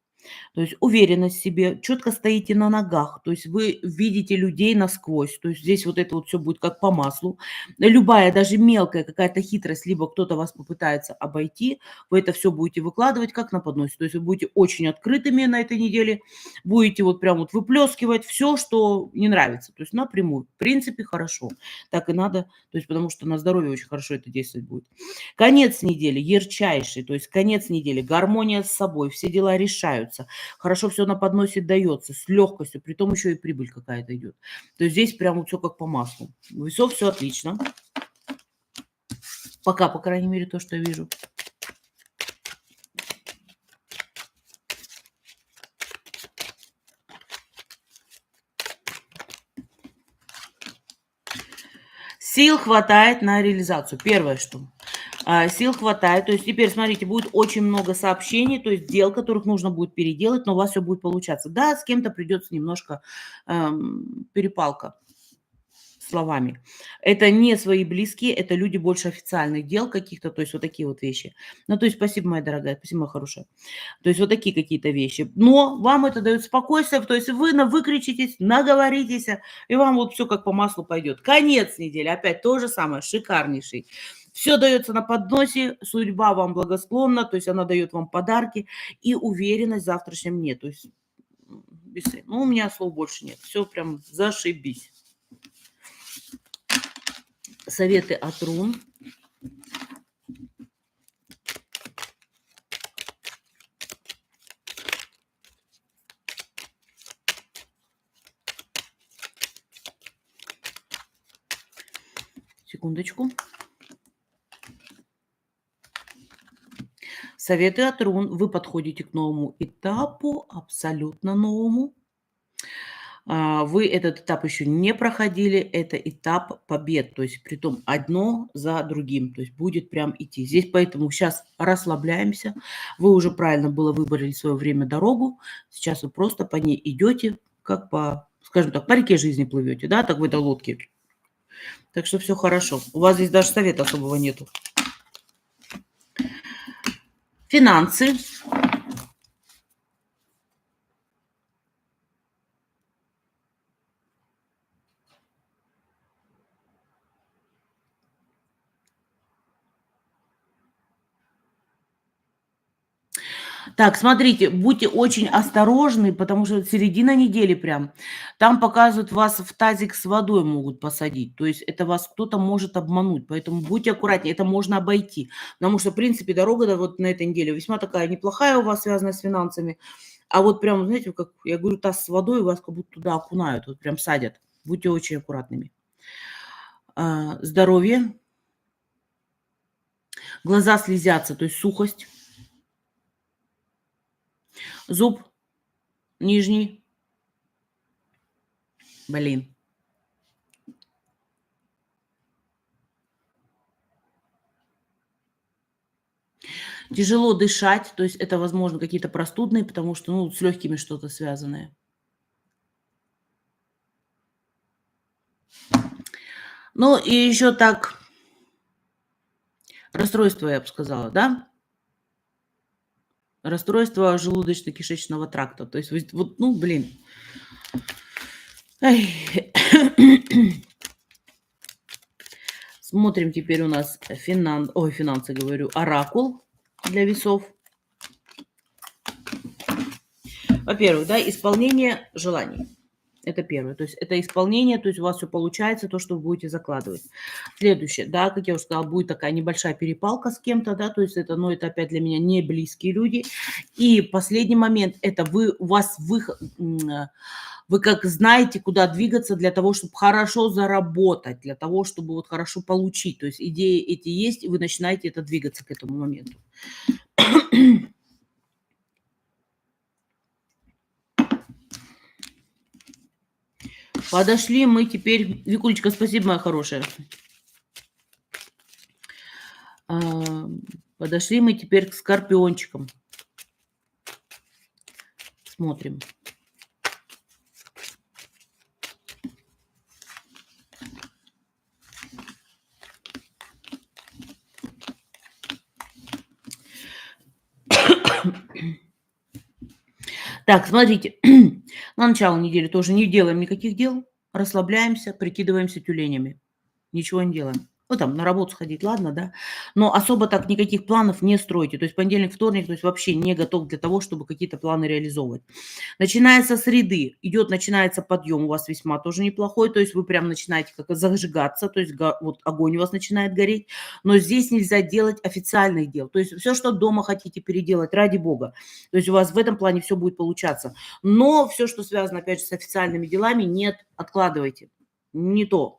то есть уверенность в себе, четко стоите на ногах, то есть вы видите людей насквозь, то есть здесь вот это вот все будет как по маслу. Любая, даже мелкая какая-то хитрость, либо кто-то вас попытается обойти, вы это все будете выкладывать как на подносе. То есть вы будете очень открытыми на этой неделе, будете вот прям вот выплескивать все, что не нравится, то есть напрямую. В принципе, хорошо. Так и надо, то есть потому что на здоровье очень хорошо это действовать будет. Конец недели ярчайший, то есть конец недели, гармония с собой, все дела решаются, хорошо все на подносе дается, с легкостью, при том еще и прибыль какая-то идет. То есть здесь прям вот все как по маслу. У весов все отлично. Пока, по крайней мере, то, что я вижу. Сил хватает на реализацию. Первое, что. Сил хватает. То есть теперь, смотрите, будет очень много сообщений, то есть дел, которых нужно будет переделать, но у вас все будет получаться. Да, с кем-то придется немножко перепалка словами. Это не свои близкие, это люди больше официальных дел каких-то, то есть вот такие вот вещи. Ну, то есть спасибо, моя дорогая, спасибо, моя хорошая. То есть вот такие какие-то вещи. Но вам это дает спокойствие, то есть вы выкричитесь, наговоритесь, и вам вот все как по маслу пойдет. Конец недели, опять то же самое, шикарнейший. Все дается на подносе, судьба вам благосклонна, то есть она дает вам подарки и уверенность в завтрашнем дне. То есть весы. Ну, у меня слов больше нет. Все прям зашибись. Советы от рун. Секундочку. Советы от рун. Вы подходите к новому этапу, абсолютно новому. Вы этот этап еще не проходили, это этап побед, то есть притом одно за другим, то есть будет прям идти. Здесь поэтому сейчас расслабляемся. Вы уже правильно было выбрали в свое время дорогу, сейчас вы просто по ней идете, как по, скажем так, по реке жизни плывете, да, так в этой лодке. Так что все хорошо. У вас здесь даже совета особого нету. Финансы. Так, смотрите, будьте очень осторожны, потому что середина недели прям. Там показывают, вас в тазик с водой могут посадить. То есть это вас кто-то может обмануть. Поэтому будьте аккуратнее, это можно обойти. Потому что, в принципе, дорога вот на этой неделе весьма такая неплохая у вас, связанная с финансами. А вот прям, знаете, как я говорю, таз с водой, вас как будто туда окунают, вот прям садят. Будьте очень аккуратными. Здоровье. Глаза слезятся, то есть сухость. Зуб нижний. Блин. Тяжело дышать, то есть это, возможно, какие-то простудные, потому что, ну, с легкими что-то связанное. Ну, и еще так, расстройство, я бы сказала, да? Расстройство желудочно-кишечного тракта. То есть вот, ну, блин. Ай. Смотрим теперь у нас финансы, говорю, оракул для весов. Во-первых, да, исполнение желаний. Это первое. То есть это исполнение, то есть у вас все получается, то, что вы будете закладывать. Следующее, да, как я уже сказала, будет такая небольшая перепалка с кем-то, да, то есть это, ну, это опять для меня не близкие люди. И последний момент, это вы как знаете, куда двигаться для того, чтобы хорошо заработать, для того, чтобы вот хорошо получить. То есть идеи эти есть, и вы начинаете это двигаться к этому моменту. Подошли мы теперь... Викулечка, спасибо, моя хорошая. Подошли мы теперь к скорпиончикам. Смотрим. Так, смотрите, на начало недели тоже не делаем никаких дел, расслабляемся, прикидываемся тюленями. Ничего не делаем. Ну, там, на работу сходить, ладно, да. Но особо так никаких планов не стройте. То есть понедельник, вторник, то есть вообще не готов для того, чтобы какие-то планы реализовывать. Начиная со среды, начинается подъем у вас весьма тоже неплохой. То есть вы прям начинаете как зажигаться, то есть вот огонь у вас начинает гореть. Но здесь нельзя делать официальных дел. То есть все, что дома хотите переделать, ради бога. То есть у вас в этом плане все будет получаться. Но все, что связано, опять же, с официальными делами, нет, откладывайте. Не то.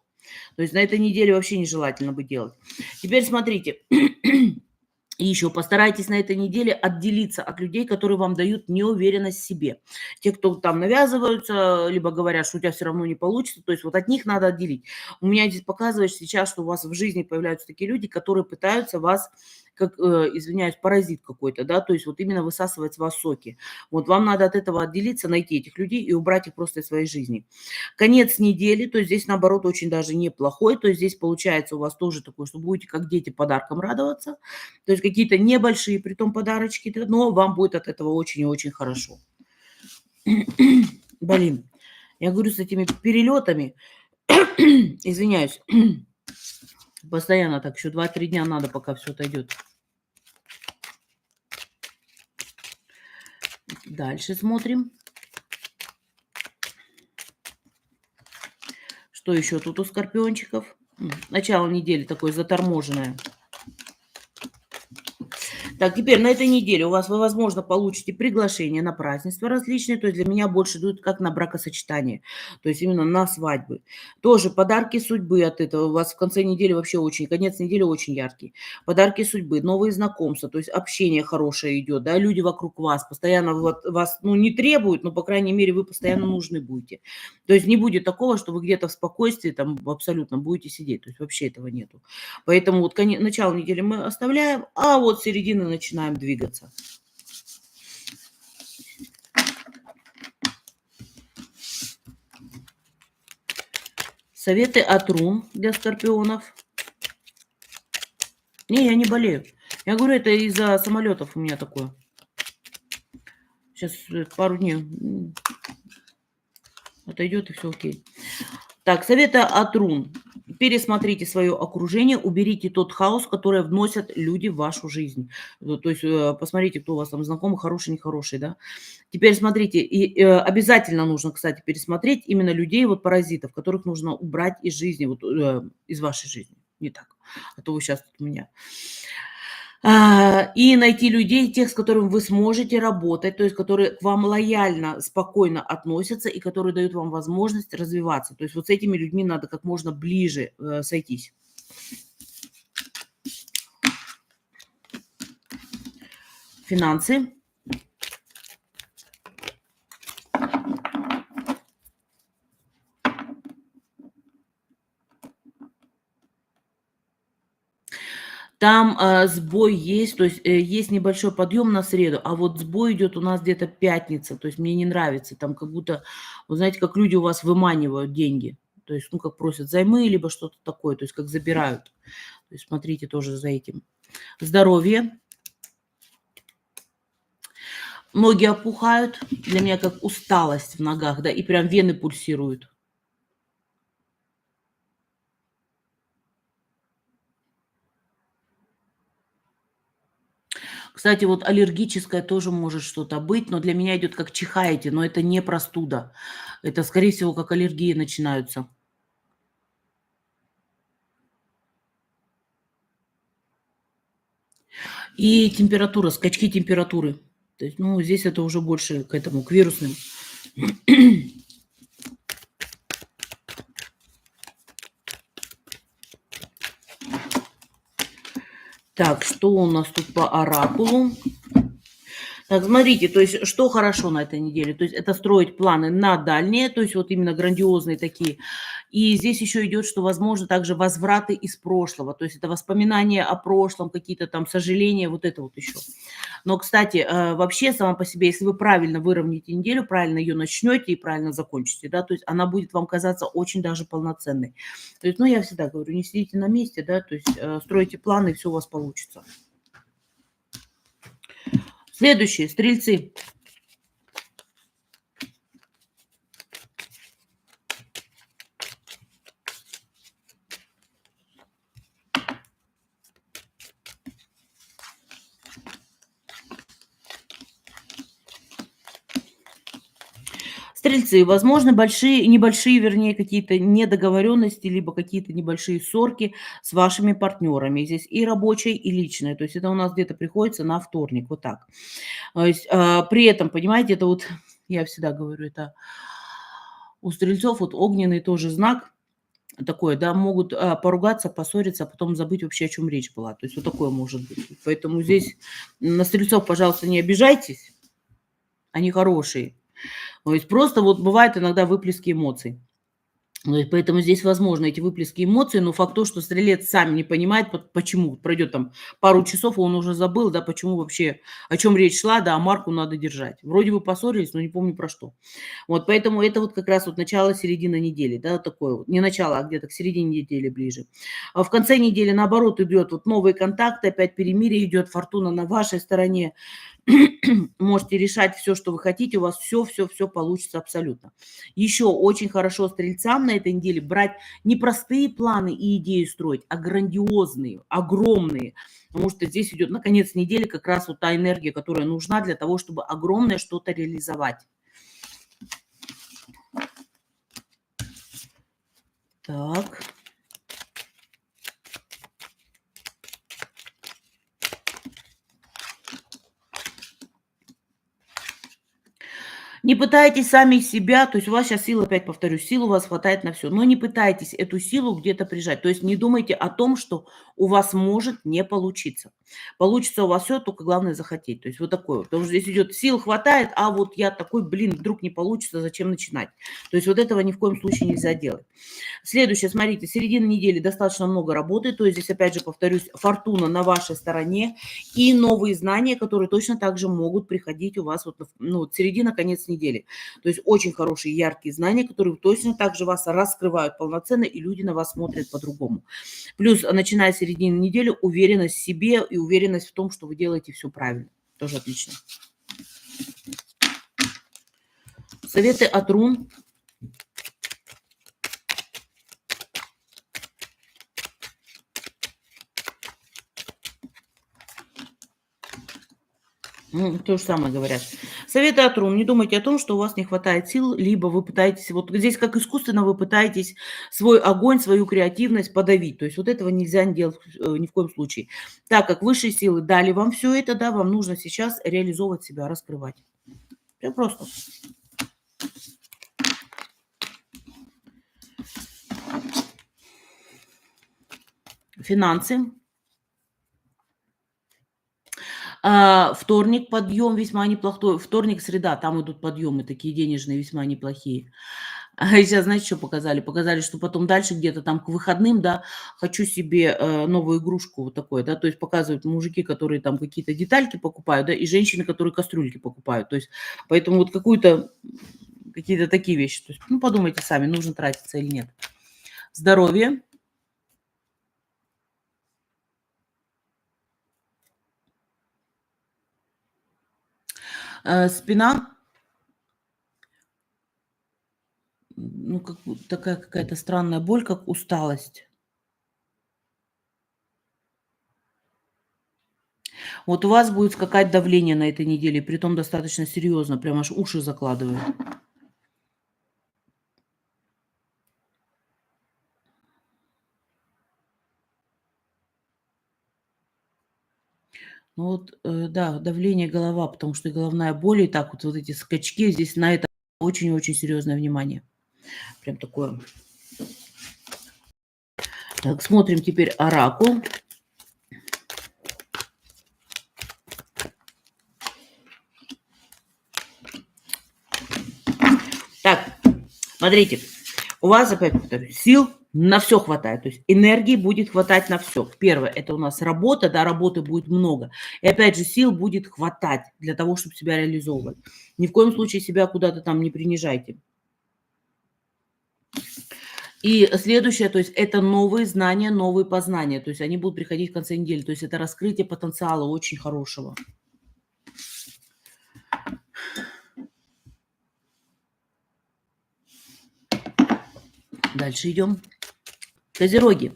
То есть на этой неделе вообще нежелательно бы делать. Теперь смотрите. И еще постарайтесь на этой неделе отделиться от людей, которые вам дают неуверенность в себе. Те, кто там навязываются, либо говорят, что у тебя все равно не получится, то есть вот от них надо отделить. У меня здесь показывает сейчас, что у вас в жизни появляются такие люди, которые пытаются вас, как, извиняюсь, паразит какой-то, да, то есть вот именно высасывать с вас соки. Вот вам надо от этого отделиться, найти этих людей и убрать их просто из своей жизни. Конец недели, то есть здесь, наоборот, очень даже неплохой, то есть здесь получается у вас тоже такое, что будете как дети подарком радоваться, то есть какие-то небольшие, притом подарочки, но вам будет от этого очень и очень хорошо. Блин, я говорю, с этими перелетами, извиняюсь, постоянно так, еще 2-3 дня надо, пока все отойдет. Дальше смотрим. Что еще тут у скорпиончиков? Начало недели такое заторможенное. Так, теперь на этой неделе у вас вы, возможно, получите приглашение на празднества различные. То есть для меня больше идут как на бракосочетание, то есть именно на свадьбы. Тоже подарки судьбы от этого. У вас в конце недели вообще очень, конец недели очень яркий. Подарки судьбы, новые знакомства, то есть общение хорошее идет, да, люди вокруг вас постоянно вот вас, ну, не требуют, но, по крайней мере, вы постоянно нужны будете. То есть не будет такого, что вы где-то в спокойствии там абсолютно будете сидеть. То есть вообще этого нету. Поэтому вот начало недели мы оставляем, а вот с середины начинаем двигаться. Советы от рун для скорпионов. Не, я не болею. Я говорю, это из-за самолетов у меня такое. Сейчас пару дней отойдет и все окей. Так, советы от рун. Пересмотрите свое окружение, уберите тот хаос, который вносят люди в вашу жизнь. То есть посмотрите, кто у вас там знакомый, хороший, нехороший, да. Теперь смотрите, обязательно нужно, кстати, пересмотреть именно людей, вот паразитов, которых нужно убрать из жизни, вот из вашей жизни. Не так. А то вы сейчас у меня. И найти людей, тех, с которыми вы сможете работать, то есть которые к вам лояльно, спокойно относятся и которые дают вам возможность развиваться. То есть вот с этими людьми надо как можно ближе сойтись. Финансы. Там сбой есть, то есть есть небольшой подъем на среду, а вот сбой идет у нас где-то пятница. То есть мне не нравится. Там как будто, вы знаете, как люди у вас выманивают деньги. То есть, ну, как просят займы, либо что-то такое, то есть как забирают. То есть смотрите тоже за этим. Здоровье. Ноги опухают. Для меня как усталость в ногах, да, и прям вены пульсируют. Кстати, вот аллергическое тоже может что-то быть, но для меня идет как чихаете, но это не простуда. Это, скорее всего, как аллергии начинаются. И температура, скачки температуры. То есть, ну, здесь это уже больше к этому, к вирусным. Так, что у нас тут по оракулу? Так, смотрите, то есть что хорошо на этой неделе? То есть это строить планы на дальние, то есть вот именно грандиозные такие. И здесь еще идет, что возможно также возвраты из прошлого, то есть это воспоминания о прошлом, какие-то там сожаления, вот это вот еще. Но, кстати, вообще сама по себе, если вы правильно выровняете неделю, правильно ее начнете и правильно закончите, да, то есть она будет вам казаться очень даже полноценной. То есть, ну, я всегда говорю, не сидите на месте, да, то есть стройте планы, и все у вас получится. Следующие, стрельцы. Стрельцы, возможно, большие, небольшие, вернее, какие-то недоговоренности, либо какие-то небольшие ссорки с вашими партнерами. Здесь и рабочие, и личные. То есть это у нас где-то приходится на вторник, вот так. То есть, при этом, понимаете, это вот, я всегда говорю, это у стрельцов вот огненный тоже знак такой, да, могут поругаться, поссориться, а потом забыть вообще, о чем речь была. То есть вот такое может быть. Поэтому здесь на стрельцов, пожалуйста, не обижайтесь, они хорошие. То есть просто вот бывают иногда выплески эмоций. Ну и поэтому здесь возможны эти выплески эмоций, но факт то, что стрелец сам не понимает, почему. Пройдет там пару часов, и он уже забыл, да, почему вообще, о чем речь шла, да, а марку надо держать. Вроде бы поссорились, но не помню про что. Вот поэтому это вот как раз вот начало-середина недели, да, такое вот. Не начало, а где-то к середине недели ближе. А в конце недели, наоборот, идет вот новые контакты, опять перемирие идет, фортуна на вашей стороне. Можете решать все, что вы хотите, у вас все получится абсолютно. Еще очень хорошо стрельцам на этой неделе брать не простые планы и идеи строить, а грандиозные, огромные. Потому что здесь идет на конец недели как раз вот та энергия, которая нужна для того, чтобы огромное что-то реализовать. Так. Не пытайтесь сами себя, то есть у вас сейчас сил, опять повторюсь, сил у вас хватает на все, но не пытайтесь эту силу где-то прижать. То есть не думайте о том, что у вас может не получиться. Получится у вас все, только главное захотеть. То есть вот такое вот. Потому что здесь идет: сил хватает, а вот я такой, блин, вдруг не получится, зачем начинать? То есть вот этого ни в коем случае нельзя делать. Следующее, смотрите, середина недели достаточно много работы, то есть здесь, опять же, повторюсь, фортуна на вашей стороне и новые знания, которые точно так же могут приходить у вас вот, ну, вот середина, конец недели. То есть очень хорошие, яркие знания, которые точно так же вас раскрывают полноценно, и люди на вас смотрят по-другому. Плюс, начиная с середины недели, уверенность в себе и уверенность в том, что вы делаете все правильно. Тоже отлично. Советы от рун. То же самое говорят. Советы от рун. Не думайте о том, что у вас не хватает сил, либо вы пытаетесь, вот здесь как искусственно вы пытаетесь свой огонь, свою креативность подавить. То есть вот этого нельзя не делать ни в коем случае. Так как высшие силы дали вам все это, да, вам нужно сейчас реализовывать себя, раскрывать. Всё просто. Финансы. Вторник подъем весьма неплохой. Вторник, среда, там идут подъемы такие денежные весьма неплохие. А сейчас, знаете, что показали? Показали, что потом дальше где-то там к выходным, да, хочу себе новую игрушку вот такой, да, то есть показывают мужики, которые там какие-то детальки покупают, да, и женщины, которые кастрюльки покупают. То есть поэтому вот какие-то такие вещи. То есть, ну, подумайте сами, нужно тратиться или нет. Здоровье, спина, ну, как вот такая какая-то странная боль, как усталость. Вот у вас будет скакать давление на этой неделе, притом достаточно серьезно, прям аж уши закладывает. Ну вот, да, давление, голова, потому что и головная боль, и так вот эти скачки, здесь на это очень-очень серьезное внимание. Прям такое. Так, смотрим теперь оракул. Так, смотрите, у вас, опять повторюсь, сил на все хватает, то есть энергии будет хватать на все. Первое — это у нас работа, да, работы будет много. И опять же, сил будет хватать для того, чтобы себя реализовывать. Ни в коем случае себя куда-то там не принижайте. И следующее, то есть это новые знания, новые познания, то есть они будут приходить в конце недели, то есть это раскрытие потенциала очень хорошего. Дальше идем. Козероги.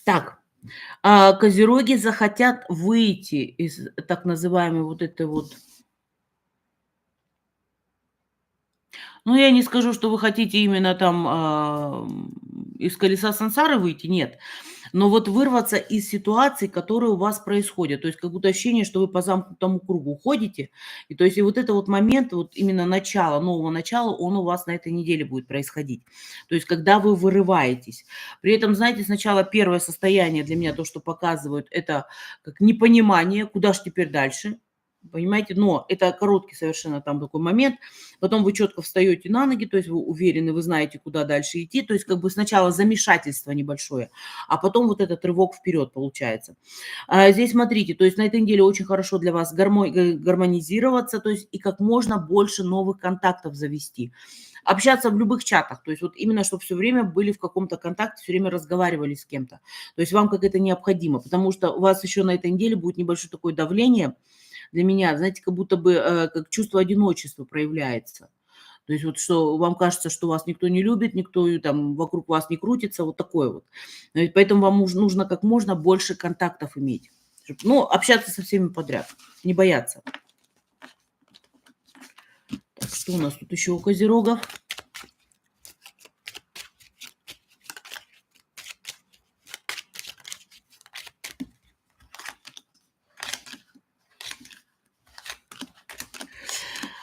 Так, козероги захотят выйти из так называемой вот этой вот. Ну, я не скажу, что вы хотите именно там, из колеса сансары выйти, нет. Но вот вырваться из ситуаций, которые у вас происходят. То есть как будто ощущение, что вы по замкнутому кругу ходите. И то есть и вот это вот момент, вот именно начала, нового начала, он у вас на этой неделе будет происходить. То есть когда вы вырываетесь. При этом, знаете, сначала первое состояние для меня, то, что показывают, это как непонимание, куда ж теперь дальше. Понимаете? Но это короткий совершенно там такой момент. Потом вы четко встаете на ноги, то есть вы уверены, вы знаете, куда дальше идти. То есть как бы сначала замешательство небольшое, а потом вот этот рывок вперед получается. Здесь смотрите, то есть на этой неделе очень хорошо для вас гармонизироваться, то есть и как можно больше новых контактов завести. Общаться в любых чатах, то есть вот именно, чтобы все время были в каком-то контакте, все время разговаривали с кем-то. То есть вам как это необходимо, потому что у вас еще на этой неделе будет небольшое такое давление, для меня, знаете, как будто бы, как чувство одиночества проявляется. То есть вот что вам кажется, что вас никто не любит, никто там вокруг вас не крутится, вот такое вот. Поэтому вам нужно как можно больше контактов иметь. Ну, общаться со всеми подряд, не бояться. Что у нас тут еще у козерогов?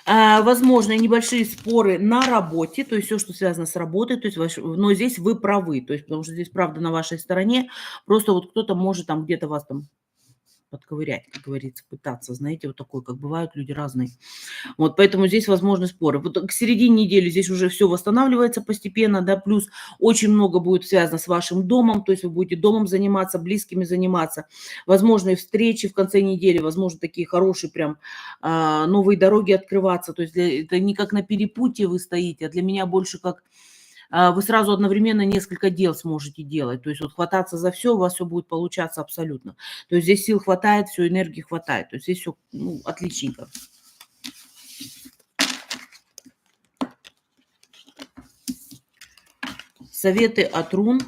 Возможно, небольшие споры на работе, то есть все, что связано с работой, то есть но здесь вы правы, то есть потому что здесь правда на вашей стороне. Просто вот кто-то может там где-то вас там подковырять, как говорится, пытаться, знаете, вот такой, как бывают люди разные. Вот поэтому здесь возможны споры. Вот к середине недели здесь уже все восстанавливается постепенно, да, плюс очень много будет связано с вашим домом, то есть вы будете домом заниматься, близкими заниматься. Возможные встречи в конце недели, возможно, такие хорошие прям новые дороги открываться. То есть это не как на перепутье вы стоите, а для меня больше как вы сразу одновременно несколько дел сможете делать. То есть вот хвататься за все, у вас все будет получаться абсолютно. То есть здесь сил хватает, все энергии хватает. То есть здесь все отличненько. Советы от рун.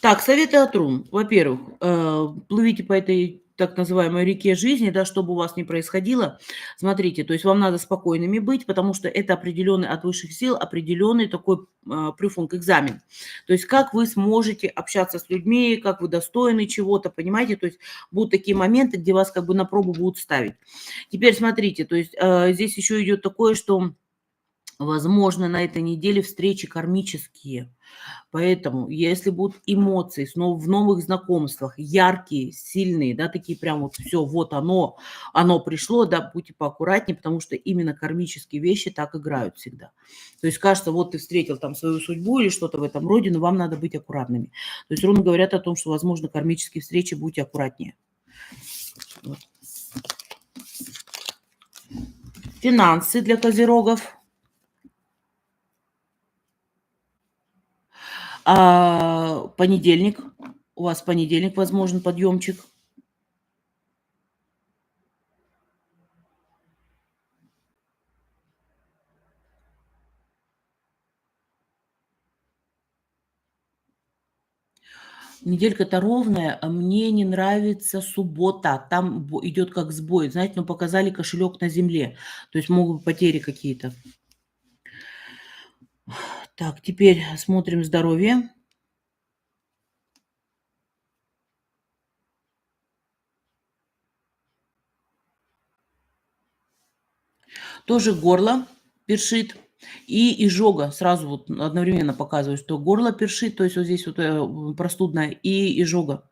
Так, советы от рун. Во-первых, плывите по этой так называемой реке жизни, да, что бы у вас ни происходило. Смотрите, то есть вам надо спокойными быть, потому что это определенный от высших сил, определенный такой прюфунг, экзамен. То есть как вы сможете общаться с людьми, как вы достойны чего-то, понимаете? То есть будут такие моменты, где вас как бы на пробу будут ставить. Теперь смотрите, то есть здесь еще идет такое, что возможно на этой неделе встречи кармические. Поэтому, если будут эмоции в новых знакомствах, яркие, сильные, да, такие прям вот все, вот оно пришло, да, будьте поаккуратнее, потому что именно кармические вещи так играют всегда. То есть кажется, вот ты встретил там свою судьбу или что-то в этом роде, но вам надо быть аккуратными. То есть руны говорят о том, что, возможно, кармические встречи, будьте аккуратнее. Вот. Финансы для козерогов. Понедельник. У вас в понедельник возможен подъемчик. Неделька-то ровная, а мне не нравится суббота. Там идет как сбой. Знаете, ну показали кошелек на земле. То есть могут быть потери какие-то. Так, теперь смотрим здоровье. Тоже горло першит и изжога. Сразу вот одновременно показываю, что горло першит, то есть вот здесь вот простудная, и изжога.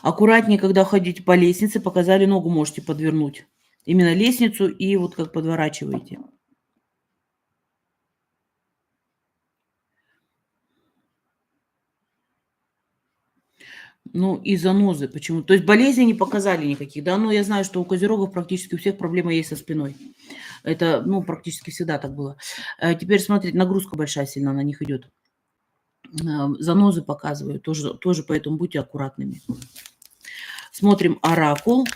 Аккуратнее, когда ходите по лестнице, показали, ногу можете подвернуть. Именно лестницу и вот как подворачиваете. Ну, и занозы почему? То есть болезни не показали никаких, да? Ну, я знаю, что у козерогов практически у всех проблема есть со спиной. Это, ну, практически всегда так было. Теперь смотрите, нагрузка большая сильно на них идет. Занозы показывают, тоже поэтому будьте аккуратными. Смотрим оракул.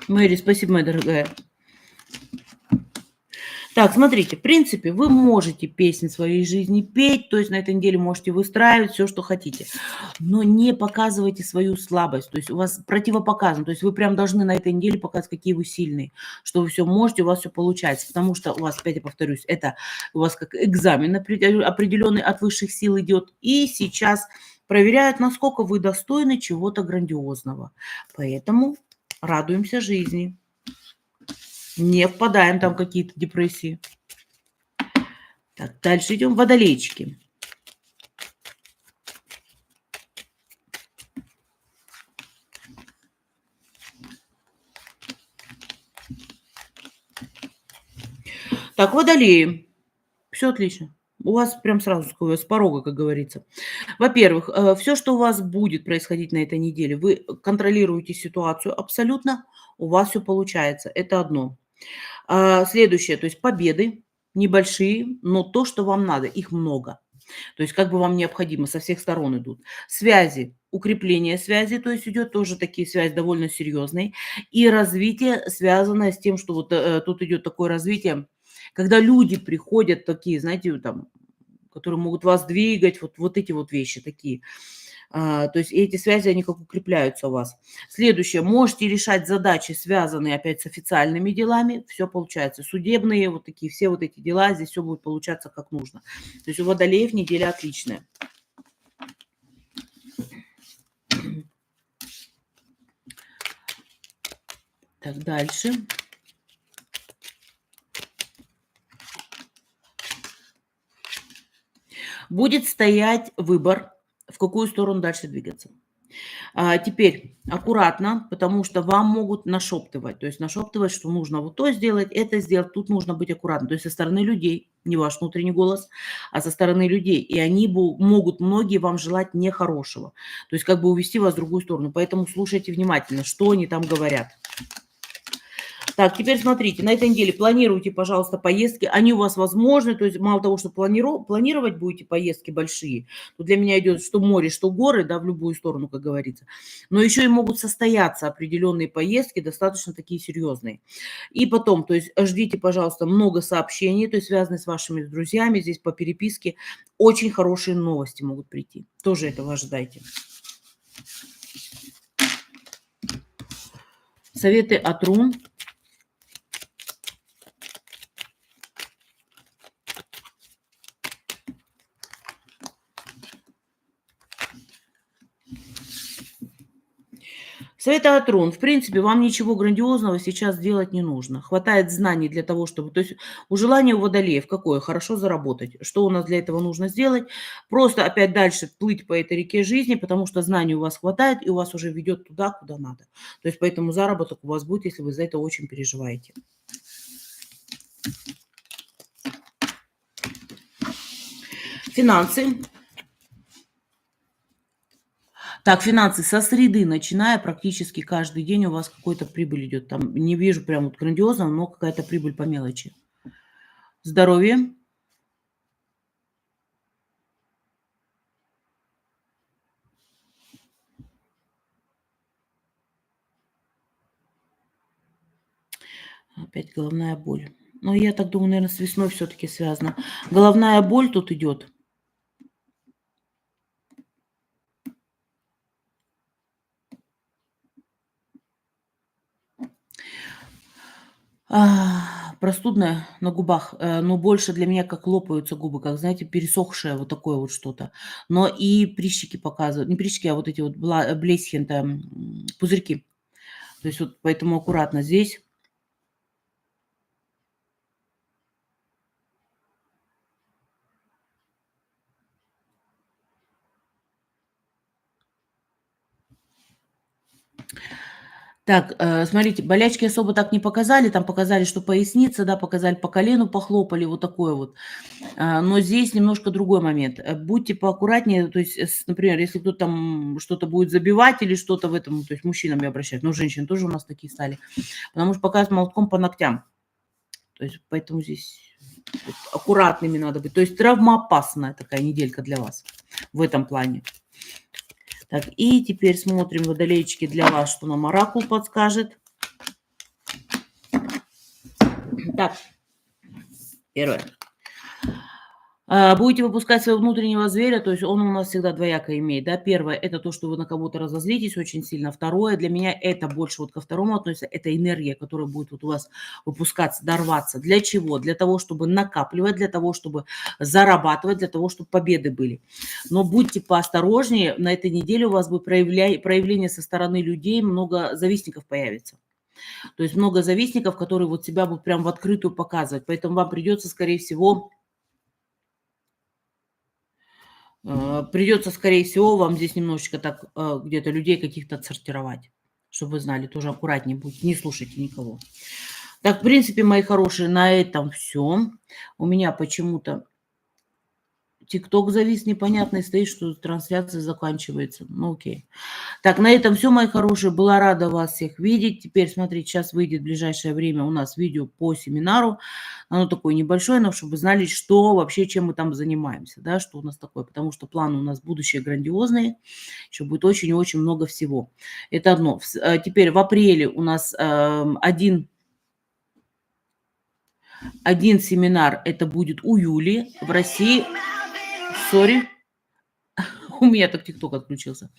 Мэри, спасибо, моя дорогая. Так, смотрите, в принципе, вы можете песни своей жизни петь, то есть на этой неделе можете выстраивать все, что хотите, но не показывайте свою слабость, то есть у вас противопоказано, то есть вы прям должны на этой неделе показать, какие вы сильные, что вы все можете, у вас все получается, потому что у вас, опять я повторюсь, это у вас как экзамен определенный от высших сил идет, и сейчас проверяют, насколько вы достойны чего-то грандиозного. Поэтому радуемся жизни. Не впадаем там в какие-то депрессии. Так, дальше идем. Водолейчики. Так, водолеи. Все отлично. У вас прям сразу с порога, как говорится. Во-первых, все, что у вас будет происходить на этой неделе, вы контролируете ситуацию абсолютно, у вас все получается. Это одно. Следующее, то есть победы небольшие, но то, что вам надо, их много. То есть как бы вам необходимо, со всех сторон идут. Связи, укрепление связи, то есть идет тоже такие связи довольно серьезные. И развитие, связанное с тем, что вот тут идет такое развитие, когда люди приходят такие, знаете, там, которые могут вас двигать, вот эти вот вещи такие. То есть эти связи, они как укрепляются у вас. Следующее. Можете решать задачи, связанные опять с официальными делами. Все получается. Судебные, вот такие, все вот эти дела, здесь все будет получаться как нужно. То есть у водолеев неделя отличная. Так, дальше. Будет стоять выбор, в какую сторону дальше двигаться. Теперь аккуратно, потому что вам могут нашептывать. То есть нашептывать, что нужно вот то сделать, это сделать. Тут нужно быть аккуратным. То есть со стороны людей, не ваш внутренний голос, а со стороны людей. И они могут многие вам желать нехорошего. То есть как бы увести вас в другую сторону. Поэтому слушайте внимательно, что они там говорят. Так, теперь смотрите, на этой неделе планируйте, пожалуйста, поездки. Они у вас возможны, то есть мало того, что планировать будете поездки большие, то для меня идет что море, что горы, да, в любую сторону, как говорится. Но еще и могут состояться определенные поездки, достаточно такие серьезные. И потом, то есть ждите, пожалуйста, много сообщений, то есть связанные с вашими друзьями, здесь по переписке. Очень хорошие новости могут прийти. Тоже этого ожидайте. Советы от рун. Советы от рун. В принципе, вам ничего грандиозного сейчас делать не нужно. Хватает знаний для того, чтобы... То есть у желания у водолеев какое? Хорошо заработать. Что у нас для этого нужно сделать? Просто опять дальше плыть по этой реке жизни, потому что знаний у вас хватает, и у вас уже ведет туда, куда надо. То есть поэтому заработок у вас будет, если вы за это очень переживаете. Финансы. Так, финансы со среды, начиная, практически каждый день у вас какой-то прибыль идет. Там не вижу прям вот грандиозного, но какая-то прибыль по мелочи. Здоровье. Опять головная боль. Но я так думаю, наверное, с весной все-таки связано. Головная боль тут идет. Простудная на губах, но больше для меня как лопаются губы, как, знаете, пересохшее вот такое вот что-то. Но и прыщики показывают, не прыщики, а вот эти вот блесхен, пузырьки. То есть вот поэтому аккуратно здесь. Так, смотрите, болячки особо так не показали, там показали, что поясница, да, показали по колену, похлопали, вот такое вот. Но здесь немножко другой момент. Будьте поаккуратнее, то есть, например, если кто-то там что-то будет забивать или что-то в этом, то есть мужчинам я обращаюсь, но женщины тоже у нас такие стали, потому что показывают молотком по ногтям. То есть поэтому здесь вот аккуратными надо быть. То есть травмоопасная такая неделька для вас в этом плане. Так, и теперь смотрим, водолейчики, для вас, что нам оракул подскажет. Так, первое. Будете выпускать своего внутреннего зверя, то есть он у нас всегда двояко имеет, да. Первое- это то, что вы на кого-то разозлитесь очень сильно. Второе, для меня это больше вот ко второму относится, это энергия, которая будет вот у вас выпускаться, дорваться. Для чего? Для того, чтобы накапливать, для того, чтобы зарабатывать, для того, чтобы победы были. Но будьте поосторожнее, на этой неделе у вас будет проявление со стороны людей, много завистников появится. То есть много завистников, которые вот себя будут прям в открытую показывать. Поэтому вам придется, скорее всего, вам здесь немножечко так, где-то людей каких-то отсортировать, чтобы вы знали, тоже аккуратнее будьте, не слушайте никого. Так, в принципе, мои хорошие, на этом все. У меня почему-то ТикТок завис непонятный, стоит, что трансляция заканчивается. Ну, окей. Так, на этом все, мои хорошие. Была рада вас всех видеть. Теперь, смотрите, сейчас выйдет в ближайшее время у нас видео по семинару. Оно такое небольшое, но чтобы вы знали, что вообще, чем мы там занимаемся, да, что у нас такое. Потому что планы у нас будущее грандиозные. Еще будет очень и очень много всего. Это одно. Теперь в апреле у нас один семинар. Это будет у Юли в России. Сори. У меня так ТикТок отключился.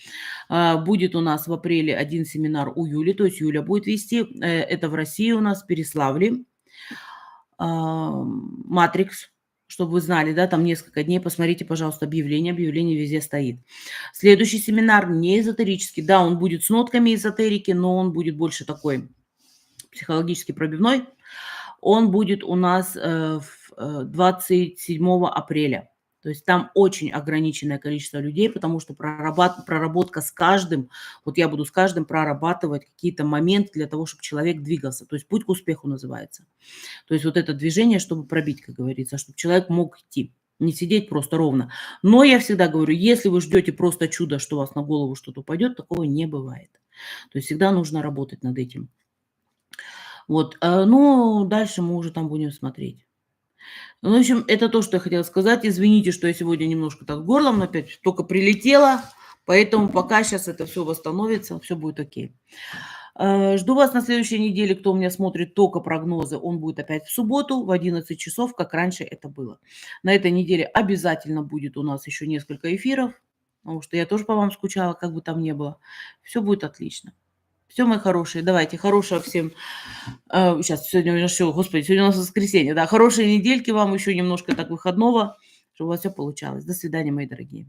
Будет у нас в апреле один семинар у Юли, то есть Юля будет вести. Это в России у нас, в Переславле. Матрикс, чтобы вы знали, да, там несколько дней. Посмотрите, пожалуйста, объявление везде стоит. Следующий семинар не эзотерический. Да, он будет с нотками эзотерики, но он будет больше такой психологически пробивной. Он будет у нас 27 апреля. То есть там очень ограниченное количество людей, потому что проработка с каждым, вот я буду с каждым прорабатывать какие-то моменты для того, чтобы человек двигался. То есть путь к успеху называется. То есть вот это движение, чтобы пробить, как говорится, чтобы человек мог идти, не сидеть просто ровно. Но я всегда говорю, если вы ждете просто чудо, что у вас на голову что-то упадет, такого не бывает. То есть всегда нужно работать над этим. Вот, ну, дальше мы уже там будем смотреть. Ну, в общем, это то, что я хотела сказать. Извините, что я сегодня немножко так горлом опять только прилетела, поэтому пока сейчас это все восстановится, все будет окей. Жду вас на следующей неделе, кто у меня смотрит только прогнозы. Он будет опять в субботу в 11 часов, как раньше это было. На этой неделе обязательно будет у нас еще несколько эфиров, потому что я тоже по вам скучала, как бы там ни было. Все будет отлично. Все, мои хорошие, давайте, хорошего всем. Сейчас, сегодня у нас что, господи, сегодня у нас воскресенье, да. Хорошей недельки вам, еще немножко так выходного, чтобы у вас все получалось. До свидания, мои дорогие.